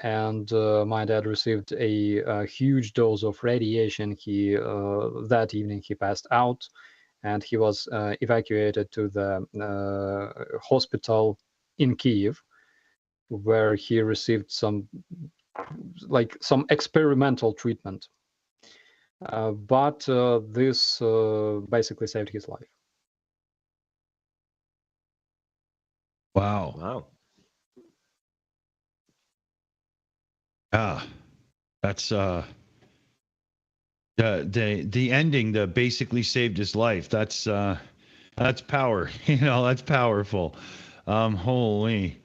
and my dad received a huge dose of radiation. That evening he passed out, and he was evacuated to the hospital in Kiev, where he received some experimental treatment. But this basically saved his life. Wow. Wow. Yeah, that's the ending that basically saved his life. That's power. That's powerful. Holy.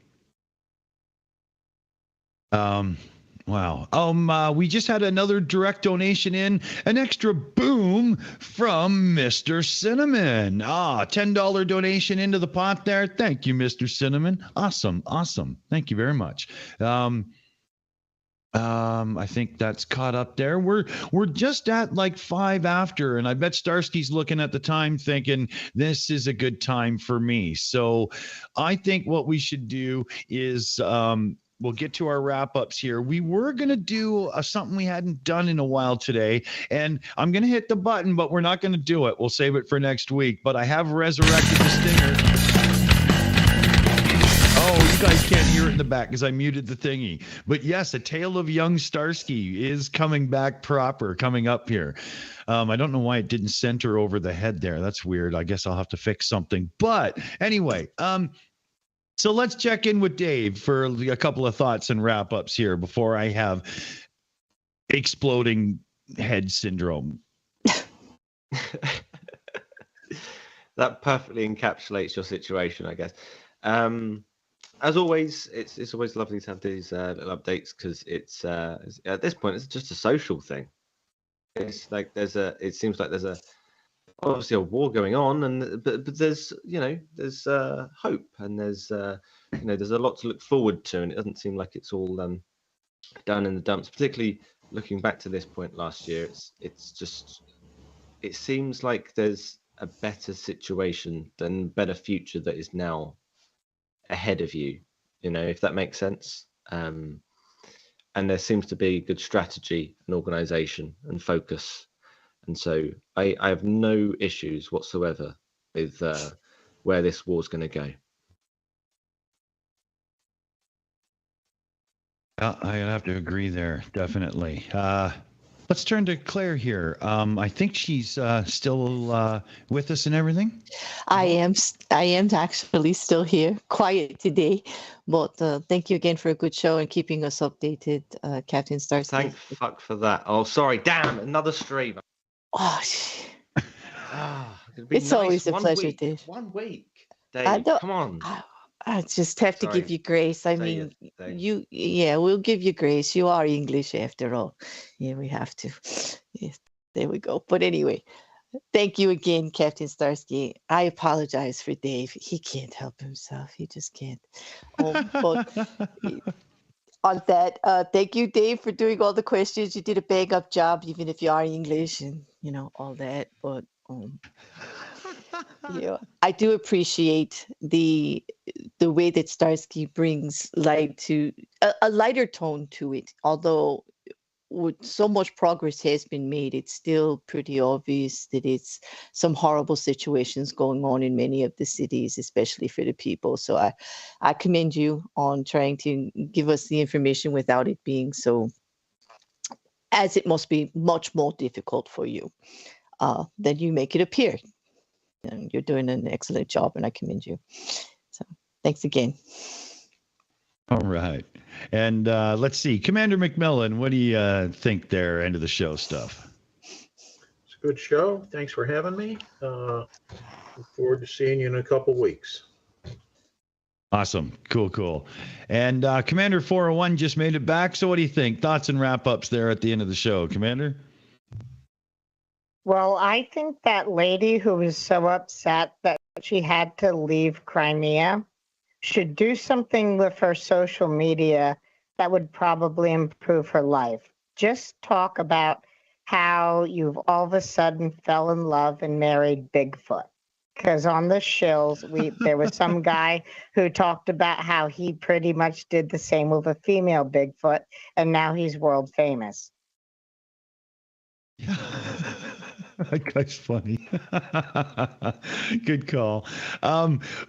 Wow. We just had another direct donation in, an extra boom from Mr. Cinnamon. $10 donation into the pot there. Thank you, Mr. Cinnamon. Awesome. Thank you very much. I think that's caught up there. We're just at like 5 after, and I bet Starsky's looking at the time thinking this is a good time for me. So I think what we should do is we'll get to our wrap-ups here. We were going to do something we hadn't done in a while today, and I'm going to hit the button, but we're not going to do it. We'll save it for next week, but I have resurrected the stinger. Oh, you guys can't hear it in the back because I muted the thingy. But yes, A Tale of Young Starsky is coming back proper, coming up here. I don't know why it didn't center over the head there. That's weird. I guess I'll have to fix something. But anyway, so let's check in with Dave for a couple of thoughts and wrap-ups here before I have exploding head syndrome. That perfectly encapsulates your situation, I guess. As always, it's always lovely to have these little updates because it's at this point it's just a social thing. It's like it seems like there's obviously a war going on, but there's there's hope, and there's there's a lot to look forward to, and it doesn't seem like it's all done in the dumps. Particularly looking back to this point last year, it seems like there's a better situation than better future that is now ahead of you, if that makes sense. And there seems to be good strategy and organization and focus. And so I have no issues whatsoever with where this war's going to go. I have to agree there, definitely. Let's turn to Claire here. I think she's still with us and everything. I am actually still here, quiet today, but thank you again for a good show and keeping us updated, Captain Starsky. Thank fuck for that. Oh, sorry, damn, another stream. Oh, it's nice. Always a pleasure, Dave. 1 week, Dave. Come on. I just have to give you grace. We'll give you grace. You are English after all. Yeah, we have to. Yes, there we go. But anyway, thank you again, Captain Starsky. I apologize for Dave. He can't help himself. He just can't. But on that, thank you, Dave, for doing all the questions. You did a bang up job, even if you are English and all that. But I do appreciate the way that Starsky brings light to a lighter tone to it. Although with so much progress has been made, it's still pretty obvious that it's some horrible situations going on in many of the cities, especially for the people. So I commend you on trying to give us the information without it being so, as it must be much more difficult for you than you make it appear. And you're doing an excellent job, and I commend you. So thanks again. All right. And let's see. Commander McMillan, what do you think there, end of the show stuff? It's a good show. Thanks for having me. Look forward to seeing you in a couple weeks. Awesome. Cool. And Commander 401 just made it back. So what do you think? Thoughts and wrap-ups there at the end of the show, Commander? Well, I think that lady who was so upset that she had to leave Crimea should do something with her social media that would probably improve her life. Just talk about how you've all of a sudden fell in love and married Bigfoot. Because on the Shills, there was some guy who talked about how he pretty much did the same with a female Bigfoot, and now he's world famous. That guy's funny. Good call.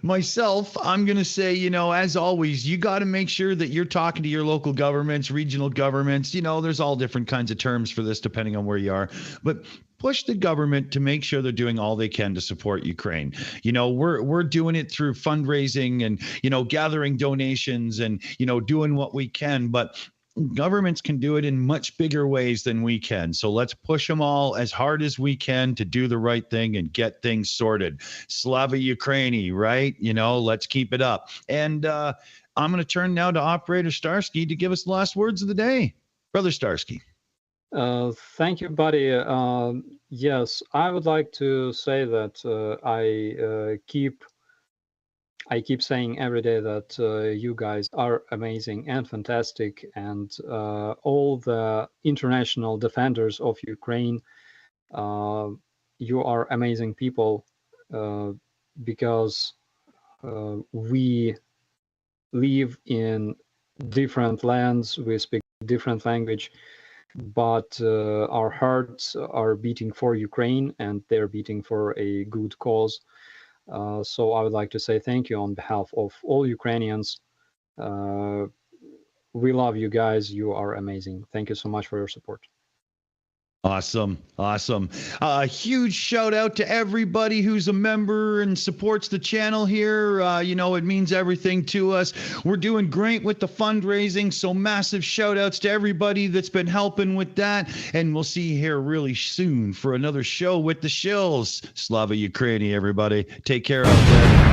Myself, I'm going to say, as always, you got to make sure that you're talking to your local governments, regional governments. There's all different kinds of terms for this depending on where you are. But push the government to make sure they're doing all they can to support Ukraine. We're doing it through fundraising and, gathering donations and, doing what we can. But governments can do it in much bigger ways than we can. So let's push them all as hard as we can to do the right thing and get things sorted. Slava Ukraini, right? Let's keep it up. And I'm going to turn now to Operator Starsky to give us the last words of the day. Brother Starsky. Thank you, buddy. Yes, I would like to say that I keep saying every day that you guys are amazing and fantastic, and all the international defenders of Ukraine, you are amazing people, because we live in different lands, we speak different language, but our hearts are beating for Ukraine, and they're beating for a good cause. So I would like to say thank you on behalf of all Ukrainians. We love you guys. You are amazing. Thank you so much for your support. Awesome. A huge shout out to everybody who's a member and supports the channel here. It means everything to us. We're doing great with the fundraising, so massive shout outs to everybody that's been helping with that. And we'll see you here really soon for another show with the Shills. Slava Ukraini, everybody. Take care out there.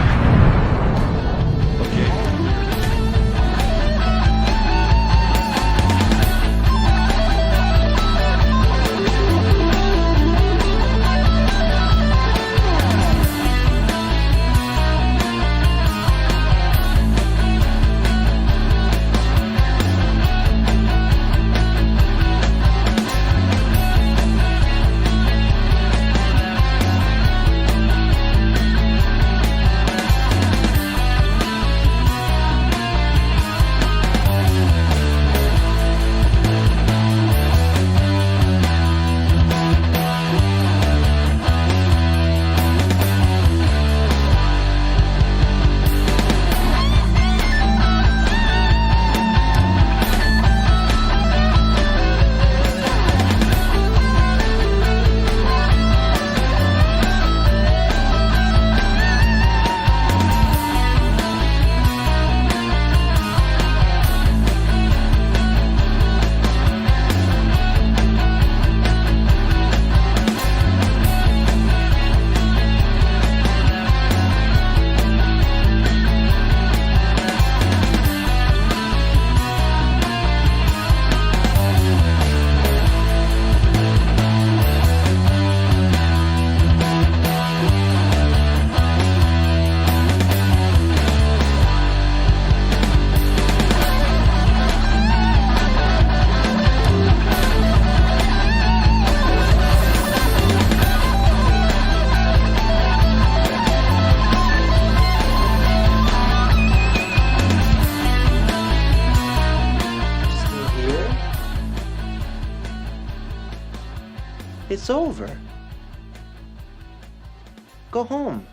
It's over. Go home.